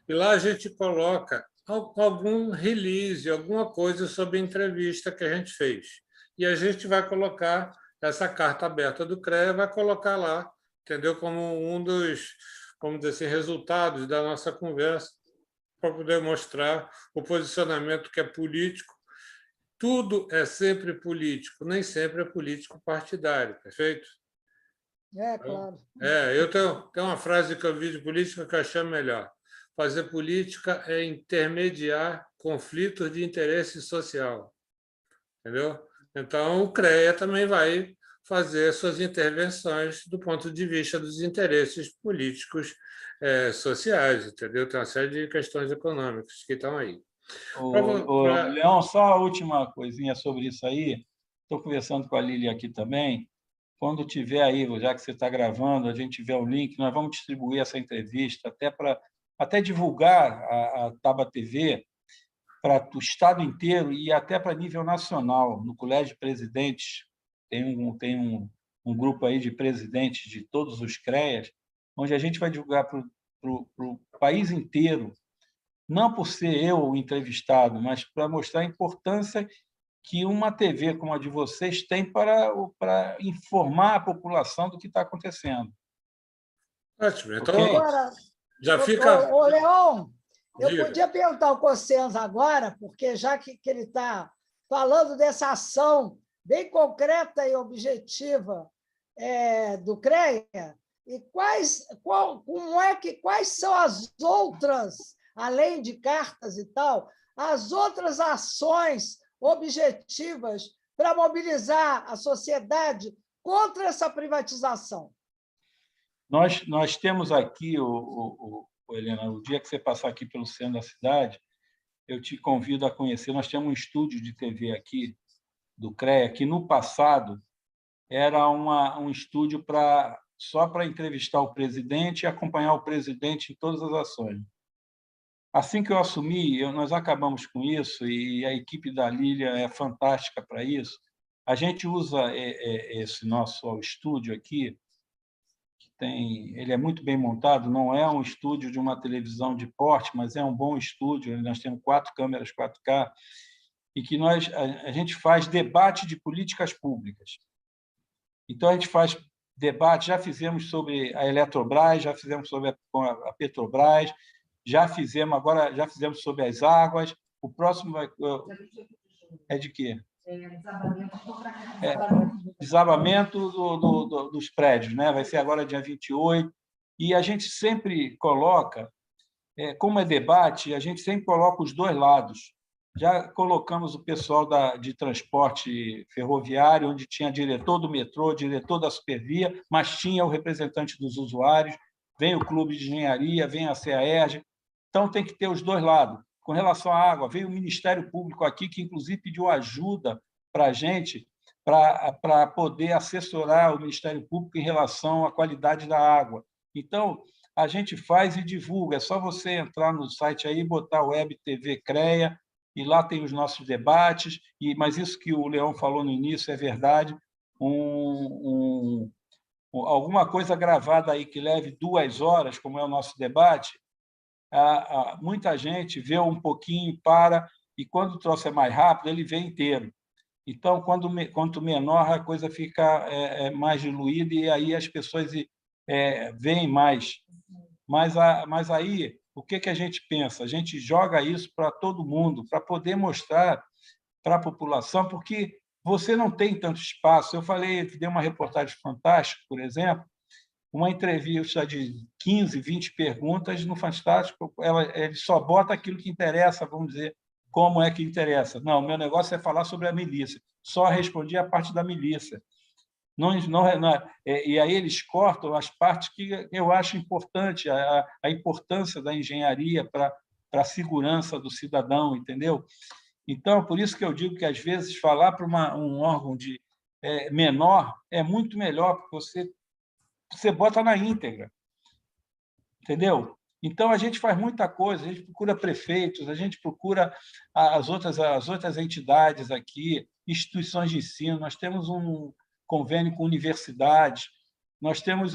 e lá a gente coloca algum release, alguma coisa sobre a entrevista que a gente fez. E a gente vai colocar essa carta aberta do CREA, vai colocar lá, entendeu? Como um dos, vamos dizer assim, resultados da nossa conversa, para poder mostrar o posicionamento que é político. Tudo é sempre político, nem sempre é político partidário, perfeito? Claro. Eu tenho uma frase que eu vi de política que eu achei melhor. Fazer política é intermediar conflitos de interesse social. Entendeu? Então, o CREA também vai fazer suas intervenções do ponto de vista dos interesses políticos sociais, entendeu? Tem uma série de questões econômicas que estão aí. Leon, só a última coisinha sobre isso aí. Estou conversando com a Lília aqui também. Quando tiver aí, já que você está gravando, a gente tiver o link, nós vamos distribuir essa entrevista até divulgar a Taba TV para o estado inteiro e até para nível nacional. No Colégio de Presidentes tem um grupo aí de presidentes de todos os CREAs, onde a gente vai divulgar para o país inteiro, não por ser eu o entrevistado, mas para mostrar a importância que uma TV como a de vocês tem para informar a população do que está acontecendo. Ótimo. Então, okay? Agora, já fica... Ô, Leon, eu Diga. podia perguntar ao Cossenza agora, porque já que ele está falando dessa ação bem concreta e objetiva do CREA, e quais são as outras, além de cartas e tal, as outras ações objetivas para mobilizar a sociedade contra essa privatização? Nós temos aqui, Helena, o dia que você passar aqui pelo centro da cidade, eu te convido a conhecer. Nós temos um estúdio de TV aqui, do CREA, que no passado era um estúdio só para entrevistar o presidente e acompanhar o presidente em todas as ações. Assim que eu assumi, nós acabamos com isso, e a equipe da Lília é fantástica para isso. A gente usa esse nosso estúdio aqui, ele é muito bem montado, não é um estúdio de uma televisão de porte, mas é um bom estúdio. Nós temos 4 câmeras 4K, e que a gente faz debate de políticas públicas. Então, a gente faz debate, já fizemos sobre a Eletrobras, já fizemos sobre a Petrobras, já fizemos sobre as águas. O próximo é de quê? Desabamento dos prédios, né? Vai ser agora dia 28. E a gente sempre coloca, como é debate, a gente sempre coloca os dois lados. Já colocamos o pessoal de transporte ferroviário, onde tinha diretor do metrô, diretor da Supervia, mas tinha o representante dos usuários, vem o Clube de Engenharia, vem a CEAERJ. Então, tem que ter os dois lados. Com relação à água, veio o Ministério Público aqui, que, inclusive, pediu ajuda para a gente, para poder assessorar o Ministério Público em relação à qualidade da água. Então, a gente faz e divulga. É só você entrar no site aí, botar Web TV CREA, e lá tem os nossos debates. Mas isso que o Leão falou no início é verdade. Alguma coisa gravada aí que leve 2 horas, como é o nosso debate, muita gente vê um pouquinho, e quando o troço é mais rápido, ele vê inteiro. Então, quanto menor, a coisa fica mais diluída, e aí as pessoas veem mais. Mas aí, o que a gente pensa? A gente joga isso para todo mundo, para poder mostrar para a população, porque você não tem tanto espaço. Eu falei, dei uma reportagem fantástica, por exemplo, uma entrevista de 15, 20 perguntas no Fantástico, ele só bota aquilo que interessa, vamos dizer, como é que interessa. Não, meu negócio é falar sobre a milícia. Só respondi a parte da milícia. E aí eles cortam as partes que eu acho importante, a importância da engenharia para a segurança do cidadão, entendeu? Então, por isso que eu digo que, às vezes, falar para um órgão menor é muito melhor, porque você bota na íntegra, entendeu? Então, a gente faz muita coisa, a gente procura prefeitos, a gente procura as outras entidades aqui, instituições de ensino, nós temos um convênio com universidades, nós temos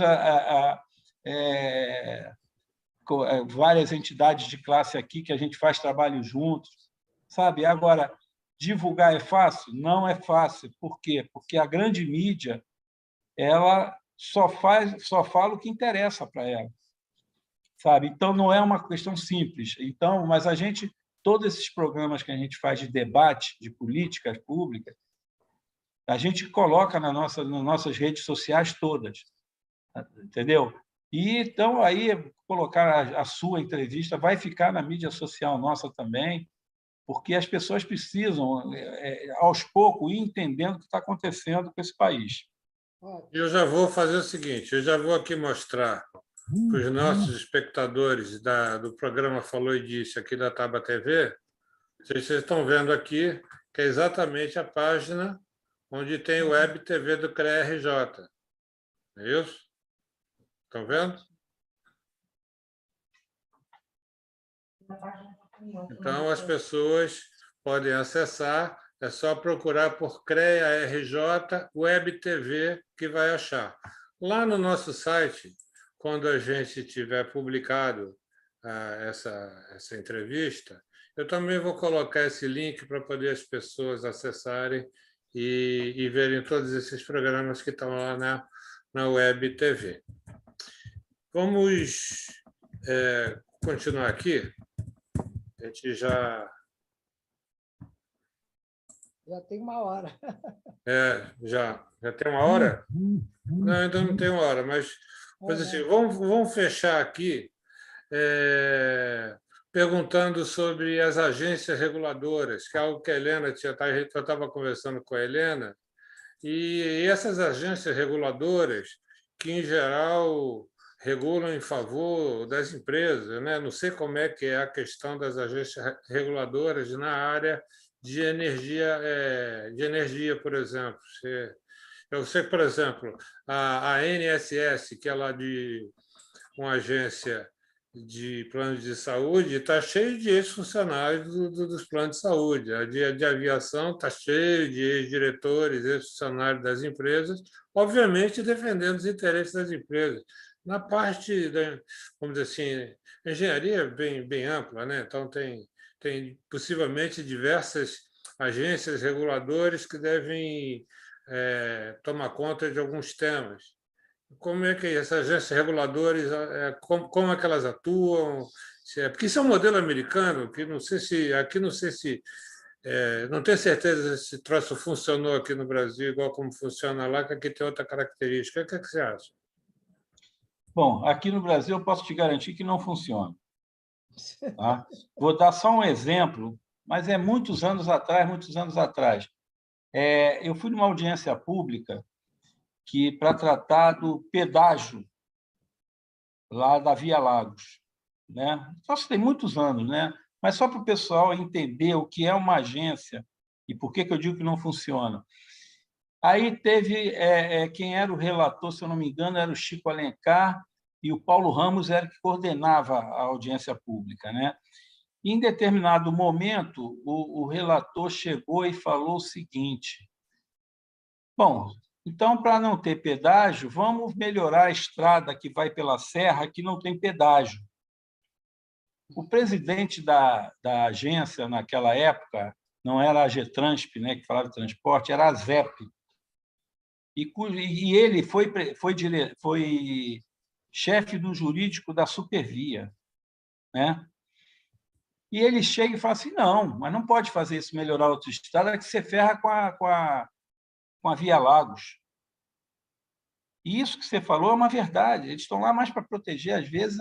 várias entidades de classe aqui que a gente faz trabalho juntos, sabe? Agora, divulgar é fácil? Não é fácil. Por quê? Porque a grande mídia ela só fala o que interessa para ela, sabe? Então, não é uma questão simples. Então, mas todos esses programas que a gente faz de debate de políticas públicas, a gente coloca nas nossas redes sociais todas, entendeu? E então aí colocar a sua entrevista vai ficar na mídia social nossa também, porque as pessoas precisam, aos poucos, ir entendendo o que está acontecendo com esse país. Eu já vou fazer o seguinte, eu já vou aqui mostrar para os nossos espectadores do programa Falou e Disse aqui da Taba TV, vocês estão vendo aqui que é exatamente a página onde tem o Web TV do CREA-RJ. É isso? Estão vendo? Então, as pessoas podem acessar, é só procurar por CREA-RJ Web TV que vai achar. Lá no nosso site, quando a gente tiver publicado essa entrevista, eu também vou colocar esse link para poder as pessoas acessarem e verem todos esses programas que estão lá na Web TV. Vamos continuar aqui. A gente já tem 1 hora. Já tem 1 hora? Não, ainda não tem 1 hora, mas assim, vamos fechar aqui perguntando sobre as agências reguladoras, que é algo que a Helena eu estava conversando com a Helena, e essas agências reguladoras que, em geral, regulam em favor das empresas, né? Não sei como é que é a questão das agências reguladoras na área de energia, por exemplo. Eu sei, por exemplo, a ANSS, que é lá de uma agência de planos de saúde, está cheio de ex-funcionários dos planos de saúde. A de aviação está cheio de ex-diretores, ex-funcionários das empresas, obviamente defendendo os interesses das empresas. Na parte vamos dizer assim, engenharia é bem ampla, né? Então tem possivelmente diversas agências reguladoras que devem tomar conta de alguns temas. Como é que essas agências reguladoras, como é que elas atuam? Porque isso é um modelo americano, que não sei se não tenho certeza se esse troço funcionou aqui no Brasil igual como funciona lá, que aqui tem outra característica. O que é que você acha? Bom, aqui no Brasil eu posso te garantir que não funciona. Tá? Vou dar só um exemplo, mas é muitos anos atrás. Eu fui numa audiência pública para tratar do pedágio lá da Via Lagos, né? Isso tem muitos anos, né? Mas só para o pessoal entender o que é uma agência e por que eu digo que não funciona. Aí teve quem era o relator, se eu não me engano, era o Chico Alencar, e o Paulo Ramos era que coordenava a audiência pública, né? Em determinado momento, o relator chegou e falou o seguinte: bom, então, para não ter pedágio, vamos melhorar a estrada que vai pela serra, que não tem pedágio. O presidente da agência, naquela época, não era a Getransp, né, que falava de transporte, era a ZEP. E ele foi chefe do jurídico da Supervia. né? E ele chega e fala assim, não, mas não pode fazer isso, melhorar a autoestrada, é que você ferra com a Via Lagos. E isso que você falou é uma verdade. Eles estão lá mais para proteger, às vezes,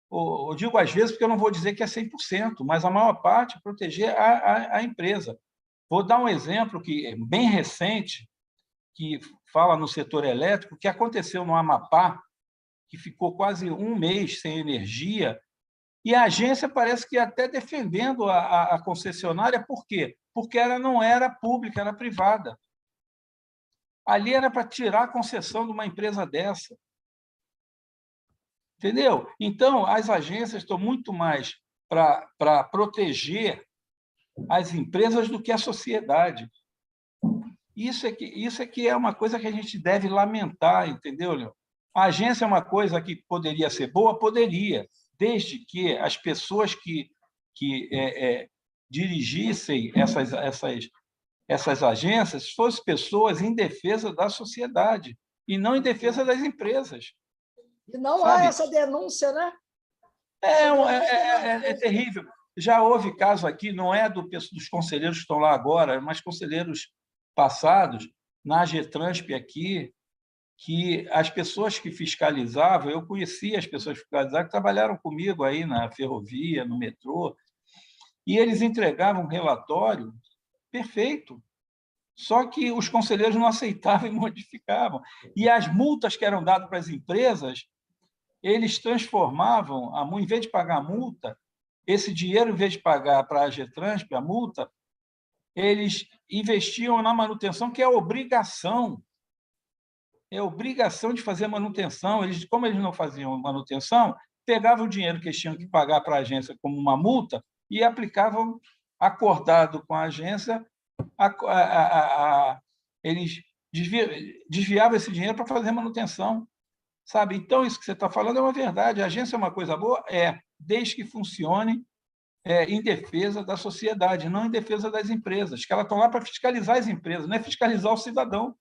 eu digo às vezes porque eu não vou dizer que é 100%, mas a maior parte proteger a empresa. Vou dar um exemplo que é bem recente, que fala no setor elétrico, que aconteceu no Amapá, que ficou quase um mês sem energia, e a agência parece que até defendendo a concessionária. Por quê? Porque ela não era pública, era privada. Ali era para tirar a concessão de uma empresa dessa. Entendeu? Então, as agências estão muito mais para proteger as empresas do que a sociedade. Isso é que é uma coisa que a gente deve lamentar, entendeu, Léo? A agência é uma coisa que poderia ser boa? Poderia, desde que as pessoas que dirigissem essas agências fossem pessoas em defesa da sociedade e não em defesa das empresas. E não sabe? há essa denúncia, né? É terrível. Já houve caso aqui, não é dos conselheiros que estão lá agora, mas conselheiros passados, na Getransp aqui, que as pessoas que fiscalizavam, eu conhecia as pessoas que fiscalizavam, que trabalharam comigo aí na ferrovia, no metrô, e eles entregavam um relatório perfeito, só que os conselheiros não aceitavam e modificavam. E as multas que eram dadas para as empresas, eles transformavam, em vez de pagar a multa, esse dinheiro, em vez de pagar para a Getransp a multa, eles investiam na manutenção, que é obrigação. É obrigação de fazer manutenção. Como eles não faziam manutenção, pegavam o dinheiro que eles tinham que pagar para a agência como uma multa e aplicavam, acordado com a agência, eles desviavam esse dinheiro para fazer manutenção. Sabe? Então, isso que você está falando é uma verdade. A agência é uma coisa boa? Desde que funcione em defesa da sociedade, não em defesa das empresas, que elas estão lá para fiscalizar as empresas, não é fiscalizar o cidadão.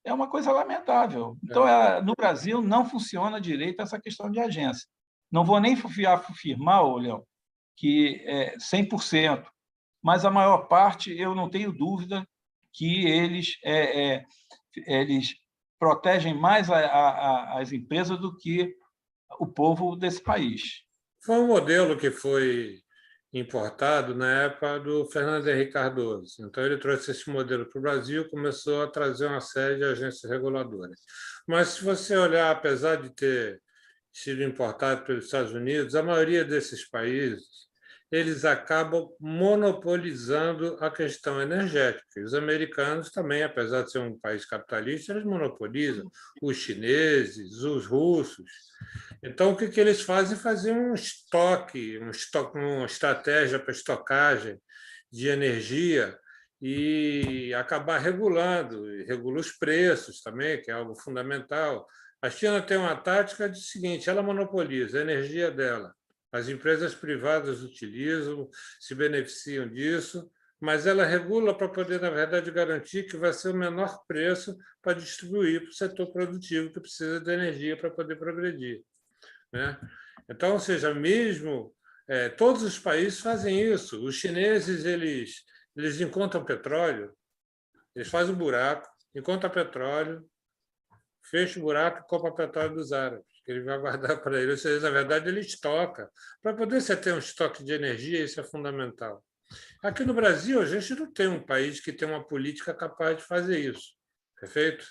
É uma coisa lamentável. Então, no Brasil, não funciona direito essa questão de agência. Não vou nem afirmar, Léo, que é 100%, mas a maior parte, eu não tenho dúvida que eles protegem mais as empresas do que o povo desse país. Foi um modelo que foi importado na época do Fernando Henrique Cardoso. Então, ele trouxe esse modelo para o Brasil e começou a trazer uma série de agências reguladoras. Mas, se você olhar, apesar de ter sido importado pelos Estados Unidos, a maioria desses países eles acabam monopolizando a questão energética. Os americanos também, apesar de ser um país capitalista, eles monopolizam. Os chineses, os russos. Então, o que eles fazem? Fazem uma estratégia para estocagem de energia e acabar regulando, regula os preços também, que é algo fundamental. A China tem uma tática de seguinte: ela monopoliza a energia dela. As empresas privadas utilizam, se beneficiam disso, mas ela regula para poder, na verdade, garantir que vai ser o menor preço para distribuir para o setor produtivo que precisa de energia para poder progredir. Né? Então, ou seja, mesmo todos os países fazem isso. Os chineses eles encontram petróleo, eles fazem um buraco, encontram petróleo, fecham o buraco e compram petróleo dos árabes, que ele vai guardar para eles. Ou seja, na verdade, ele estoca. Para poder você ter um estoque de energia, isso é fundamental. Aqui no Brasil, a gente não tem um país que tem uma política capaz de fazer isso. Perfeito?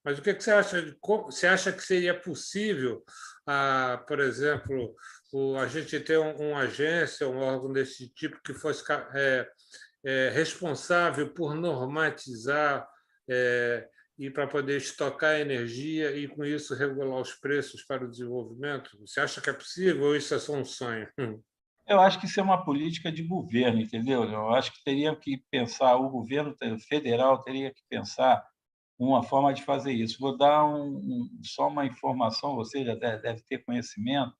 Mas o que você acha? Você acha que seria possível, por exemplo, a gente ter uma agência, um órgão desse tipo que fosse responsável por normatizar e para poder estocar energia e, com isso, regular os preços para o desenvolvimento? Você acha que é possível ou isso é só um sonho? Eu acho que isso é uma política de governo, entendeu? Eu acho que teria que pensar, o governo federal teria que pensar uma forma de fazer isso. Vou dar só uma informação, você já deve ter conhecimento,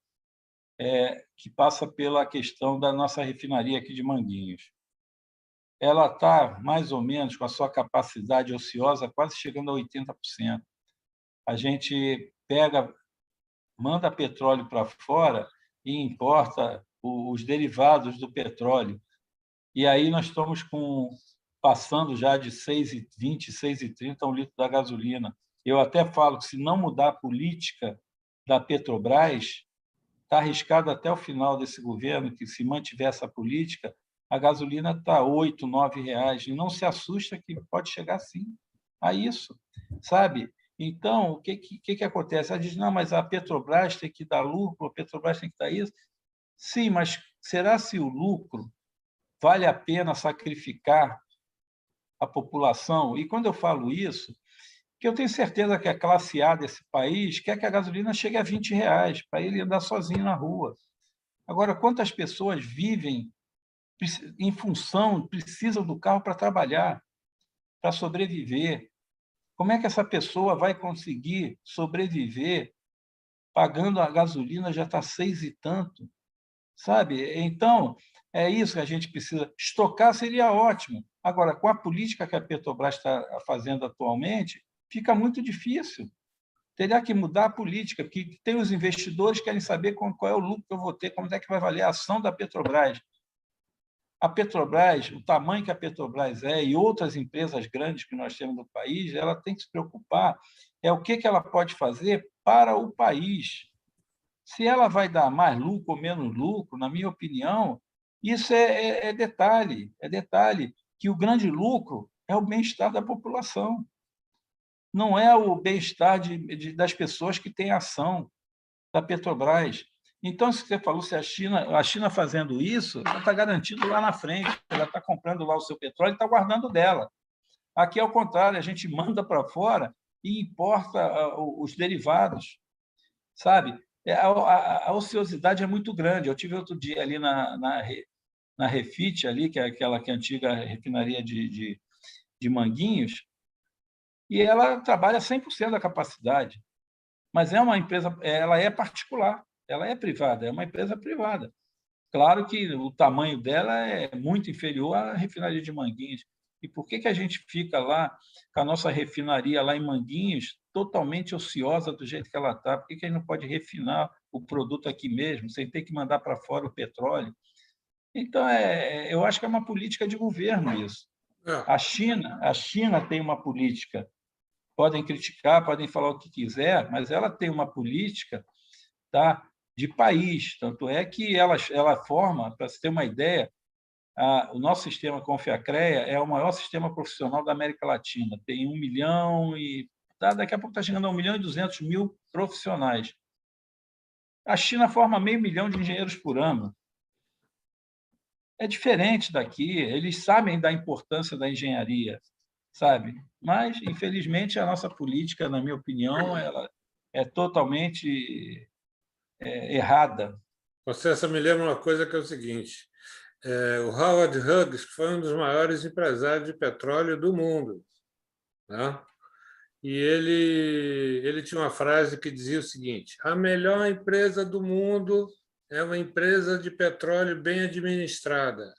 que passa pela questão da nossa refinaria aqui de Manguinhos. Ela está, mais ou menos, com a sua capacidade ociosa quase chegando a 80%. A gente manda petróleo para fora e importa os derivados do petróleo. E aí nós estamos passando já de 6,20, 6,30 um litro da gasolina. Eu até falo que, se não mudar a política da Petrobras, está arriscado até o final desse governo que, se mantiver essa política, a gasolina está R$ 8, R$ 9. E não se assusta que pode chegar, sim, a isso, sabe? Então, o que acontece? Ela diz, não, mas a Petrobras tem que dar lucro, a Petrobras tem que dar isso. Sim, mas será se o lucro vale a pena sacrificar a população? E quando eu falo isso, que eu tenho certeza que a classe A desse país quer que a gasolina chegue a R$ 20 para ele andar sozinho na rua. Agora, quantas pessoas vivem em função, precisam do carro para trabalhar, para sobreviver? Como é que essa pessoa vai conseguir sobreviver pagando a gasolina, já está 6 e tanto? Sabe? Então, é isso que a gente precisa. Estocar seria ótimo. Agora, com a política que a Petrobras está fazendo atualmente, fica muito difícil. Teria que mudar a política, porque tem os investidores que querem saber qual é o lucro que eu vou ter, como é que vai valer a ação da Petrobras. A Petrobras, o tamanho que a Petrobras é, e outras empresas grandes que nós temos no país, ela tem que se preocupar o que ela pode fazer para o país. Se ela vai dar mais lucro ou menos lucro, na minha opinião, isso é detalhe, que o grande lucro é o bem-estar da população, não é o bem-estar das pessoas que têm ação da Petrobras. Então, se você falou, se a China fazendo isso, ela está garantindo lá na frente, ela está comprando lá o seu petróleo e está guardando dela. Aqui é o contrário, a gente manda para fora e importa os derivados, sabe? A ociosidade é muito grande. Eu tive outro dia ali na Refit, ali, que é aquela que é a antiga refinaria de Manguinhos, e ela trabalha 100% da capacidade, mas é uma empresa, ela é particular, ela é privada, é uma empresa privada. Claro que o tamanho dela é muito inferior à refinaria de Manguinhos. E por que a gente fica lá com a nossa refinaria lá em Manguinhos totalmente ociosa do jeito que ela está? Por que a gente não pode refinar o produto aqui mesmo, sem ter que mandar para fora o petróleo? Então, eu acho que é uma política de governo isso. A China tem uma política. Podem criticar, podem falar o que quiser, mas ela tem uma política, tá, de país. Tanto é que ela forma, para você ter uma ideia, o nosso sistema Confiacrea é o maior sistema profissional da América Latina. Tem 1 milhão e... daqui a pouco está chegando a 1.200.000 profissionais. A China forma 500 mil de engenheiros por ano. É diferente daqui, eles sabem da importância da engenharia, sabe? Mas, infelizmente, a nossa política, na minha opinião, ela é totalmente errada. Você me lembra uma coisa que é o seguinte: o Howard Hughes foi um dos maiores empresários de petróleo do mundo, né? E ele tinha uma frase que dizia o seguinte: a melhor empresa do mundo é uma empresa de petróleo bem administrada.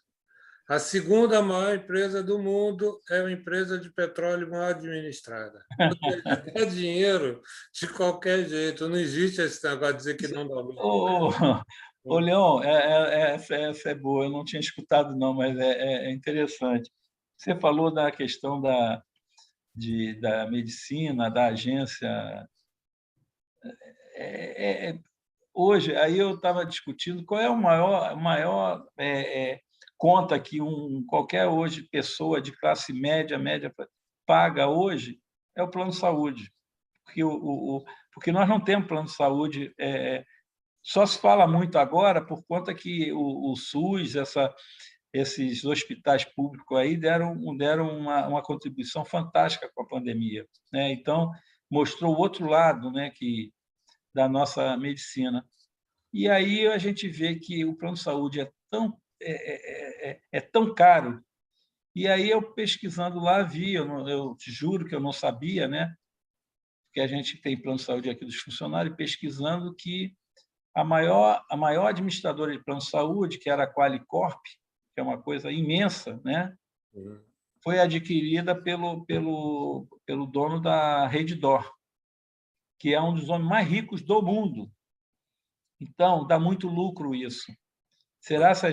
A segunda maior empresa do mundo é uma empresa de petróleo mal administrada. É dinheiro de qualquer jeito. Não existe esse negócio de dizer que não dá lucro. Ô, Leon, essa é boa. Eu não tinha escutado, não, mas é interessante. Você falou da questão da medicina, da agência. Hoje, aí eu estava discutindo qual é o maior conta que qualquer hoje pessoa de classe média paga hoje, é o plano de saúde. Porque nós não temos plano de saúde, só se fala muito agora por conta que o SUS, esses hospitais públicos aí deram uma contribuição fantástica com a pandemia, né? Então, mostrou o outro lado, né, da nossa medicina. E aí a gente vê que o plano de saúde é tão caro. E aí eu, pesquisando lá, vi, eu te juro que eu não sabia, né, que a gente tem plano de saúde aqui dos funcionários, pesquisando que a maior administradora de plano de saúde, que era a Qualicorp, que é uma coisa imensa, né, foi adquirida pelo dono da Rede D'Or, que é um dos homens mais ricos do mundo. Então, dá muito lucro isso. Será se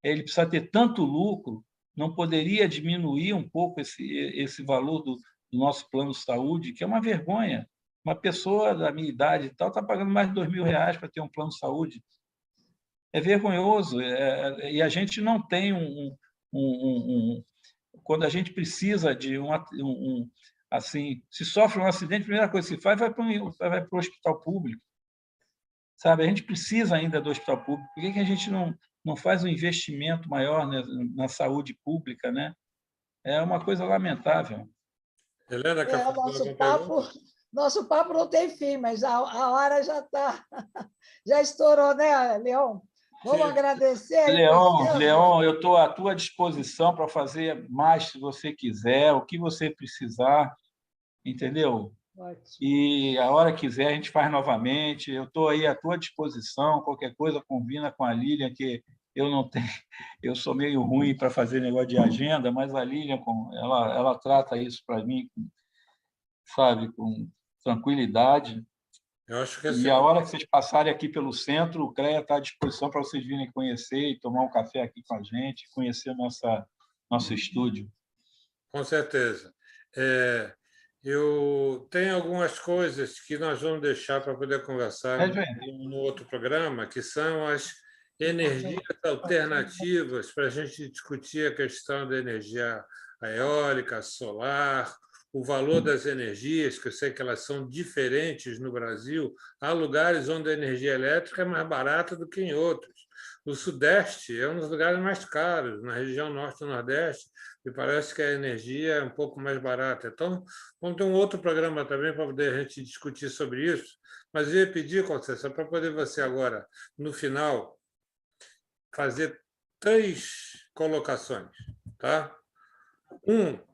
ele precisa ter tanto lucro, não poderia diminuir um pouco esse valor do nosso plano de saúde, que é uma vergonha. Uma pessoa da minha idade e tal está pagando mais de R$ 2.000 para ter um plano de saúde. É vergonhoso. E a gente não tem quando a gente precisa de assim, se sofre um acidente, a primeira coisa que se faz vai para o hospital público. Sabe? A gente precisa ainda do hospital público. Por que a gente não faz um investimento maior na saúde pública, né? É uma coisa lamentável. Helena, quer fazer Nosso alguma pergunta? nosso papo não tem fim, mas a hora já já estourou, né, Leon? Vamos Sim. agradecer aí para o Leon, eu estou à tua disposição para fazer mais se você quiser, o que você precisar, entendeu? Ótimo. E a hora que quiser, a gente faz novamente. Eu estou aí à tua disposição. Qualquer coisa, combina com a Lilian, que eu não tenho, eu sou meio ruim para fazer negócio de agenda, mas a Lilian, ela trata isso para mim, sabe, com tranquilidade. Eu acho que E a hora que vocês passarem aqui pelo centro, o CREA está à disposição para vocês virem conhecer e tomar um café aqui com a gente, conhecer nosso estúdio. Com certeza. Eu tenho algumas coisas que nós vamos deixar para poder conversar no outro programa, que são as energias alternativas, para a gente discutir a questão da energia eólica, solar, o valor das energias, que eu sei que elas são diferentes no Brasil. Há lugares onde a energia elétrica é mais barata do que em outros. O Sudeste é um dos lugares mais caros, na região Norte e Nordeste, me parece que a energia é um pouco mais barata. Então, vamos ter um outro programa também para poder a gente discutir sobre isso. Mas eu ia pedir, Conceição, para poder você agora, no final, fazer 3 colocações. Tá?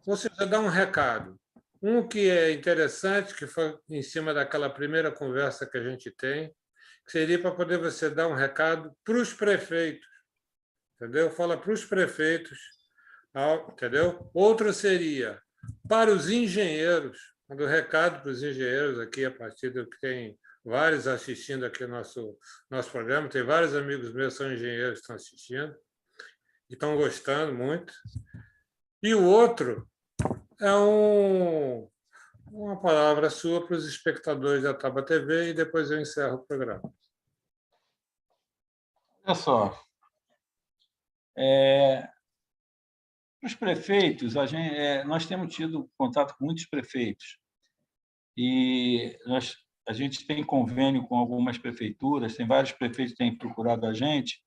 Você já dá um recado. Um que é interessante, que foi em cima daquela primeira conversa que a gente tem, que seria para poder você dar um recado para os prefeitos. Entendeu? Fala para os prefeitos. Entendeu? Outro seria para os engenheiros, mando recado para os engenheiros aqui, a partir do que tem vários assistindo aqui o nosso programa, tem vários amigos meus que são engenheiros que estão assistindo e estão gostando muito. E o outro é uma palavra sua para os espectadores da Taba TV e depois eu encerro o programa. Olha só, os prefeitos, nós temos tido contato com muitos prefeitos e a gente tem convênio com algumas prefeituras, tem vários prefeitos que têm procurado a gente,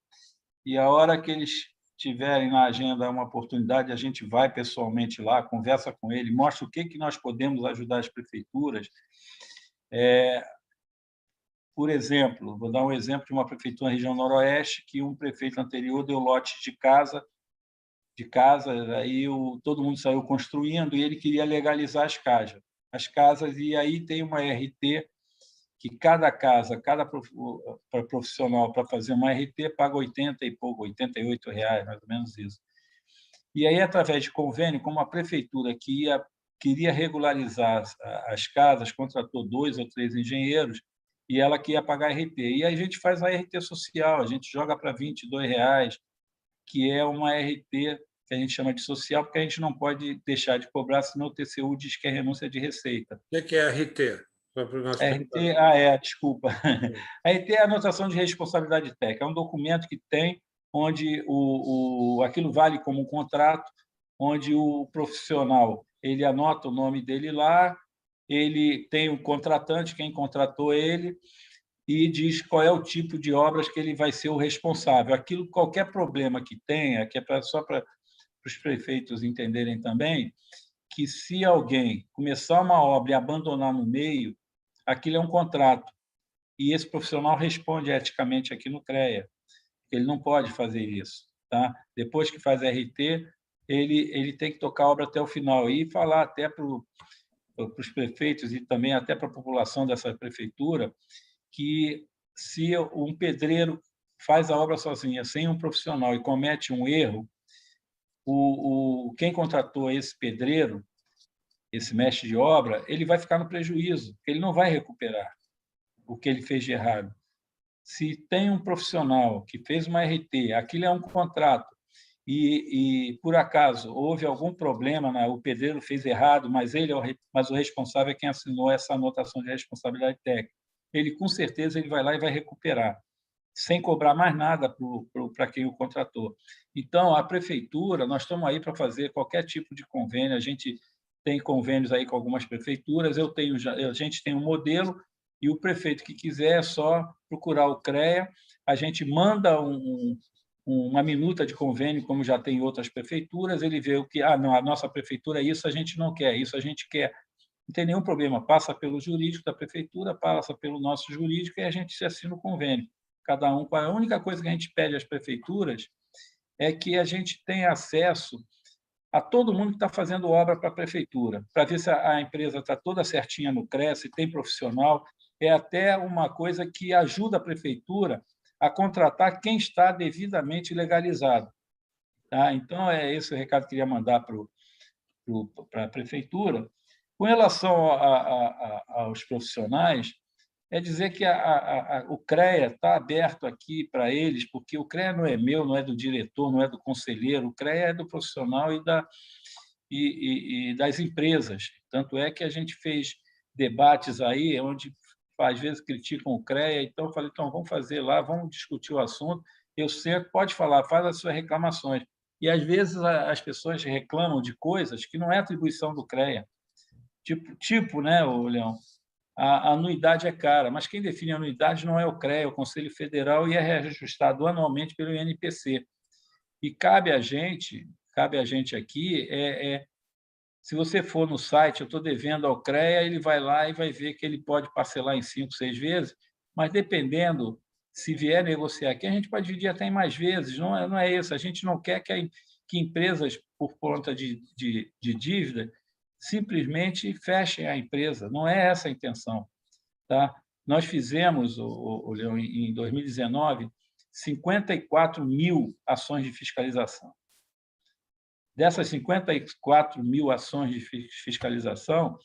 e a hora que eles tiverem na agenda uma oportunidade, a gente vai pessoalmente lá, conversa com ele, mostra o que nós podemos ajudar as prefeituras. Por exemplo, vou dar um exemplo de uma prefeitura na região noroeste, que um prefeito anterior deu lote de casa, aí todo mundo saiu construindo e ele queria legalizar as casas, e aí tem uma RT que cada casa, cada profissional para fazer uma RT paga 80 e pouco, R$ 88, mais ou menos isso. E aí, através de convênio, como a prefeitura queria regularizar as casas, contratou 2 ou 3 engenheiros, e ela que ia pagar RT. E aí a gente faz a RT social, a gente joga para R$ 22, que é uma RT que a gente chama de social, porque a gente não pode deixar de cobrar, senão o TCU diz que é renúncia de receita. O que é RT? RT, desculpa. A RT é a anotação de responsabilidade técnica, é um documento que tem onde aquilo vale como um contrato, onde o profissional ele anota o nome dele lá, ele tem o contratante, quem contratou ele, e diz qual é o tipo de obras que ele vai ser o responsável. Qualquer problema que tenha, que é só para os prefeitos entenderem também, que se alguém começar uma obra e abandonar no meio, aquilo é um contrato. E esse profissional responde eticamente aqui no CREA. Ele não pode fazer isso. Tá? Depois que faz RT, ele tem que tocar a obra até o final e falar até para os prefeitos e também até para a população dessa prefeitura que se um pedreiro faz a obra sozinha, sem um profissional, e comete um erro, quem contratou esse pedreiro, esse mestre de obra, ele vai ficar no prejuízo, ele não vai recuperar o que ele fez de errado. Se tem um profissional que fez uma RT, aquilo é um contrato, por acaso houve algum problema, né? O pedreiro fez errado, mas mas o responsável é quem assinou essa anotação de responsabilidade técnica. Ele, com certeza, ele vai lá e vai recuperar, sem cobrar mais nada para quem o contratou. Então, a prefeitura, nós estamos aí para fazer qualquer tipo de convênio, a gente tem convênios aí com algumas prefeituras, a gente tem um modelo, e o prefeito que quiser é só procurar o CREA, a gente manda uma minuta de convênio, como já tem em outras prefeituras, ele vê o que, não, a nossa prefeitura, isso a gente não quer, isso a gente quer. Não tem nenhum problema, passa pelo jurídico da prefeitura, passa pelo nosso jurídico e a gente se assina o convênio. Cada um. A única coisa que a gente pede às prefeituras é que a gente tenha acesso a todo mundo que está fazendo obra para a prefeitura, para ver se a empresa está toda certinha no CREA, se tem profissional. É até uma coisa que ajuda a prefeitura a contratar quem está devidamente legalizado. Tá? Então, é esse o recado que eu queria mandar para a prefeitura. Com relação aos profissionais, é dizer que o CREA está aberto aqui para eles, porque o CREA não é meu, não é do diretor, não é do conselheiro, o CREA é do profissional e das empresas. Tanto é que a gente fez debates aí, onde às vezes criticam o CREA, então eu falei, então vamos fazer lá, vamos discutir o assunto, eu sei, pode falar, faz as suas reclamações. E às vezes as pessoas reclamam de coisas que não é atribuição do CREA. Tipo, né, Leão? A anuidade é cara, mas quem define a anuidade não é o CREA, é o Conselho Federal, e é reajustado anualmente pelo INPC. E cabe a gente aqui, se você for no site, eu estou devendo ao CREA, ele vai lá e vai ver que ele pode parcelar em 5, 6 vezes, mas dependendo, se vier negociar aqui, a gente pode dividir até em mais vezes, não é isso. A gente não quer que empresas, por conta de dívida, simplesmente fechem a empresa. Não é essa a intenção. Tá? Nós fizemos, Leão, em 2019, 54 mil ações de fiscalização. Dessas 54 mil ações de fiscalização,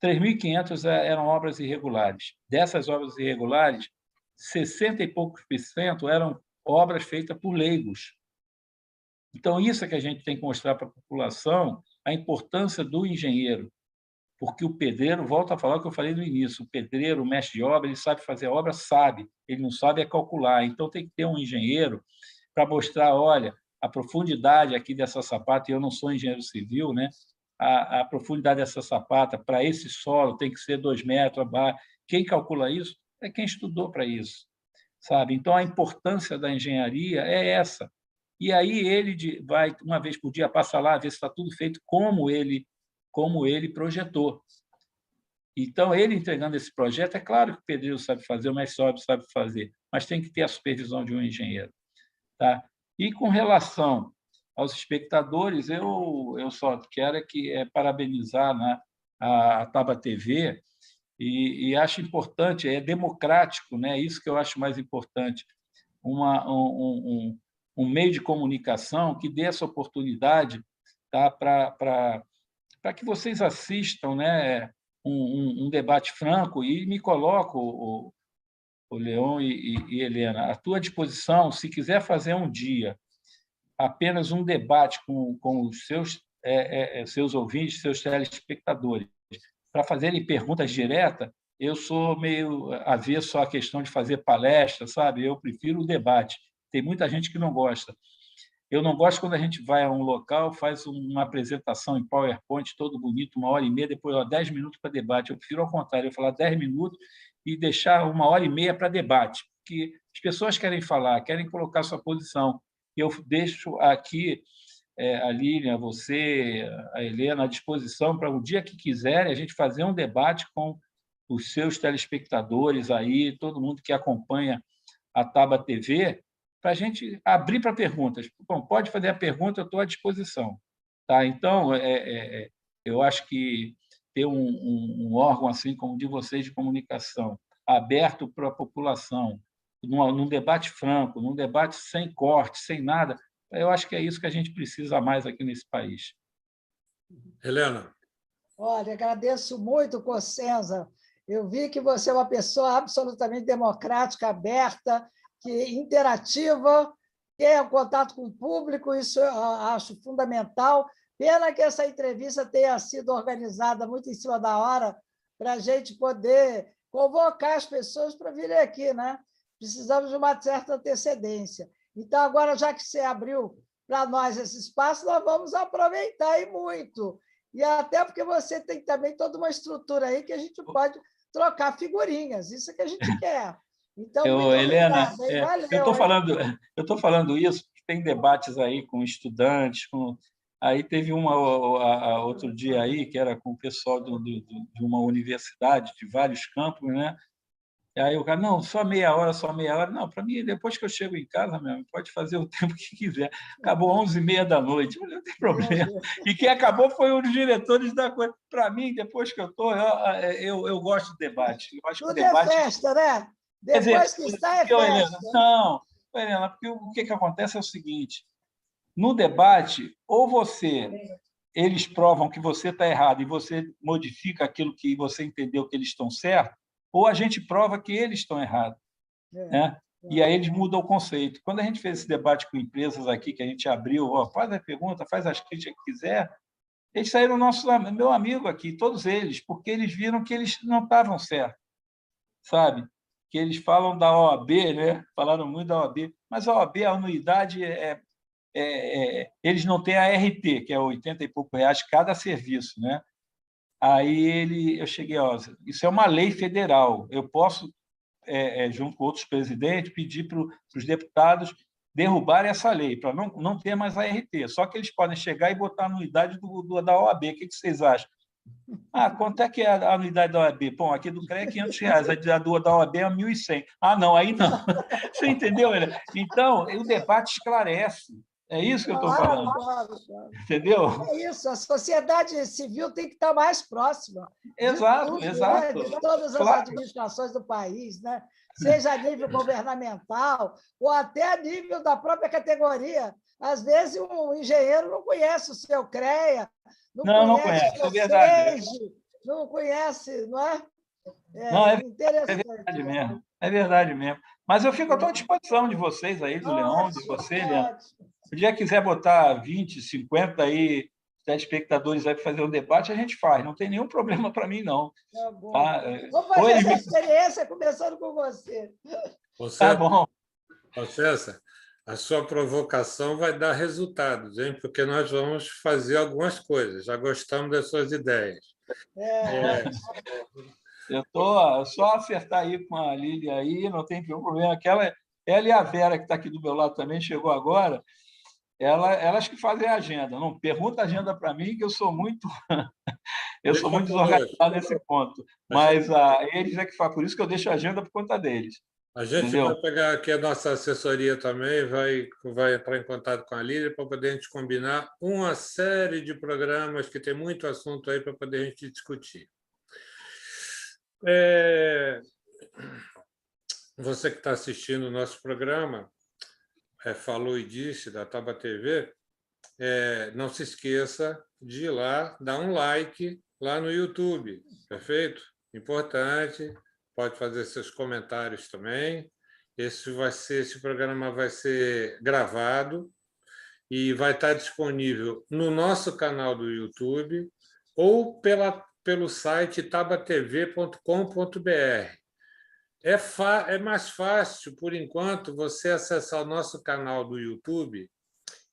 3.500 eram obras irregulares. Dessas obras irregulares, 60 e poucos % eram obras feitas por leigos. Então, isso é que a gente tem que mostrar para a população, a importância do engenheiro, porque o pedreiro, volto a falar o que eu falei no início, o pedreiro, o mestre de obra, ele sabe fazer a obra, sabe, ele não sabe é calcular. Então, tem que ter um engenheiro para mostrar, olha, a profundidade aqui dessa sapata, e eu não sou engenheiro civil, né? A profundidade dessa sapata para esse solo tem que ser 2 metros abaixo. Quem calcula isso é quem estudou para isso, sabe? Então, a importância da engenharia é essa. E aí ele vai, uma vez por dia, passa lá, ver se está tudo feito como ele projetou. Então, ele entregando esse projeto, é claro que o pedreiro sabe fazer, o mestre sabe fazer, mas tem que ter a supervisão de um engenheiro. Tá? E com relação aos espectadores, eu só quero parabenizar, né, a Taba TV e acho importante, é democrático, né? Isso que eu acho mais importante, um meio de comunicação que dê essa oportunidade, tá, para que vocês assistam, né, um debate franco, e me coloco, o Leão e Helena, à tua disposição, se quiser fazer um dia apenas um debate com os seus ouvintes, seus telespectadores, para fazerem perguntas diretas, eu sou meio avesso à questão de fazer palestra, sabe? Eu prefiro o debate. Tem muita gente que não gosta. Eu não gosto quando a gente vai a um local, faz uma apresentação em PowerPoint, todo bonito, 1h30, depois 10 minutos para debate. Eu prefiro ao contrário, eu falar 10 minutos e deixar 1h30 para debate, porque as pessoas querem falar, querem colocar sua posição. Eu deixo aqui a Lilian, você, a Helena, à disposição para o dia que quiserem a gente fazer um debate com os seus telespectadores aí, todo mundo que acompanha a Taba TV, para a gente abrir para perguntas. Bom, pode fazer a pergunta, eu estou à disposição. Tá? Então, eu acho que ter um órgão assim como o de vocês de comunicação, aberto para a população, num debate franco, num debate sem corte, sem nada, eu acho que é isso que a gente precisa mais aqui nesse país. Helena. Olha, agradeço muito, Cossenza. Eu vi que você é uma pessoa absolutamente democrática, aberta, interativa, quer o contato com o público, isso eu acho fundamental. Pena que essa entrevista tenha sido organizada muito em cima da hora, para a gente poder convocar as pessoas para virem aqui, né? Precisamos de uma certa antecedência. Então, agora, já que você abriu para nós esse espaço, nós vamos aproveitar e muito. E até porque você tem também toda uma estrutura aí que a gente pode trocar figurinhas, isso que a gente quer. Então, muito Helena, obrigada, hein? Valeu, eu estou falando isso, tem debates aí com estudantes, aí teve outro dia aí, que era com o pessoal de uma universidade, de vários campos, né? E aí o cara, não, só meia hora, só meia hora. Não, para mim, depois que eu chego em casa, mesmo, pode fazer o tempo que quiser. Acabou 11h30 da noite, não tem problema. E quem acabou foi os diretores da coisa. Para mim, depois que eu estou, eu gosto de debate. Eu acho que o Tudo debate... é festa, né? Quer dizer, Depois que está, é Helena, festa. não, Helena, porque o que acontece é o seguinte, no debate, ou eles provam que você está errado e você modifica aquilo que você entendeu que eles estão certos, ou a gente prova que eles estão errados, né? E aí eles mudam o conceito. Quando a gente fez esse debate com empresas aqui, que a gente abriu, faz a pergunta, faz as críticas que quiser, eles saíram meu amigo aqui, todos eles, porque eles viram que eles não estavam certos, sabe? Que eles falam da OAB, né? Falaram muito da OAB, mas a OAB, a anuidade, eles não têm a RT, que é 80 e pouco reais cada serviço, né? Aí eu cheguei, isso é uma lei federal, eu posso, junto com outros presidentes, pedir para os deputados derrubarem essa lei, para não ter mais a RT, só que eles podem chegar e botar a anuidade da OAB. O que vocês acham? Quanto é que é a anuidade da OAB? Bom, aqui do CREA é R$500, a da OAB é 1.100. Não, aí não. Você entendeu, Helena? Então, o debate esclarece. É isso que eu estou falando. Claro. Entendeu? É isso, a sociedade civil tem que estar mais próxima Exato. de todas as administrações do país, né? Seja a nível governamental ou até a nível da própria categoria. Às vezes, um engenheiro não conhece o seu CREA, não conhece, é verdade. Não conhece, não é? Interessante. É verdade mesmo. Mas eu fico à disposição de vocês aí, do Leão, de você, Helena. Se o dia quiser botar 20, 50 aí, telespectadores aí para fazer um debate, a gente faz. Não tem nenhum problema para mim, não. Tá bom. Vou fazer essa experiência começando com você. Tá bom. César, a sua provocação vai dar resultados, hein? Porque nós vamos fazer algumas coisas. Já gostamos das suas ideias. Eu estou só acertar aí com a Lília aí, não tem nenhum problema. Ela e a Vera, que está aqui do meu lado também, chegou agora, elas que fazem a agenda. Não pergunta a agenda para mim, que eu sou muito muito desorganizado nesse ponto. Mas eles é que fazem, por isso que eu deixo a agenda por conta deles. A gente vai pegar aqui a nossa assessoria também, vai entrar em contato com a Lília para poder a gente combinar uma série de programas que tem muito assunto aí para poder a gente discutir. Você que está assistindo o nosso programa, Falou e Disse, da Taba TV, não se esqueça de ir lá, dar um like lá no YouTube, perfeito? Importante, pode fazer seus comentários também. Esse programa vai ser gravado e vai estar disponível no nosso canal do YouTube ou pelo site tabatv.com.br. É mais fácil, por enquanto, você acessar o nosso canal do YouTube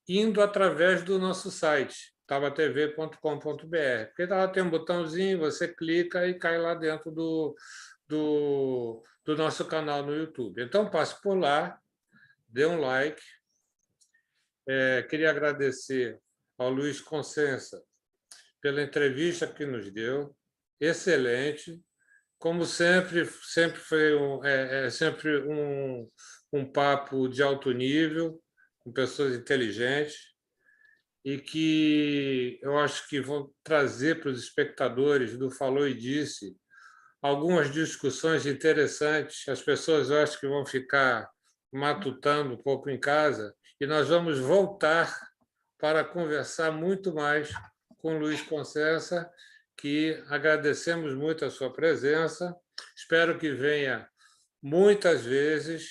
indo através do nosso site, tabatv.com.br. Porque lá tem um botãozinho, você clica e cai lá dentro do nosso canal no YouTube. Então, passe por lá, dê um like. Queria agradecer ao Luiz Consciência pela entrevista que nos deu, excelente. Como sempre foi sempre um papo de alto nível, com pessoas inteligentes, e que eu acho que vão trazer para os espectadores do Falou e Disse algumas discussões interessantes. As pessoas, eu acho que vão ficar matutando um pouco em casa, e nós vamos voltar para conversar muito mais com o Luiz Consciência, que agradecemos muito a sua presença. Espero que venha muitas vezes.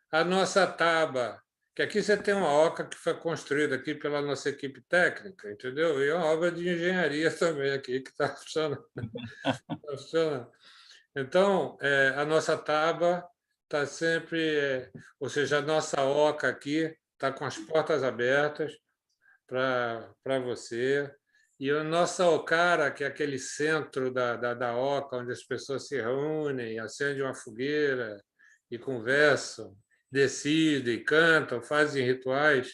A nossa taba, que aqui você tem uma oca que foi construída aqui pela nossa equipe técnica, entendeu? E é uma obra de engenharia também aqui que está funcionando. Então, a nossa taba está sempre, ou seja, a nossa oca aqui está com as portas abertas para você. E a nossa ocara, que é aquele centro da oca, onde as pessoas se reúnem, acendem uma fogueira e conversam, decidem, cantam, fazem rituais,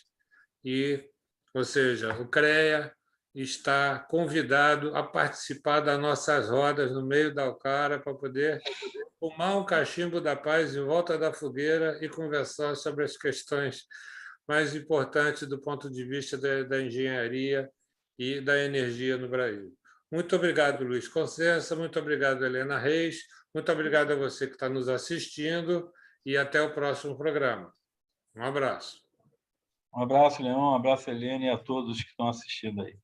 ou seja, o CREA está convidado a participar das nossas rodas no meio da ocara para poder fumar um cachimbo da paz em volta da fogueira e conversar sobre as questões mais importantes do ponto de vista da engenharia e da energia no Brasil. Muito obrigado, Luiz Consensa, muito obrigado, Helena Reis, muito obrigado a você que está nos assistindo e até o próximo programa. Um abraço. Um abraço, Leão, um abraço, Helena, e a todos que estão assistindo aí.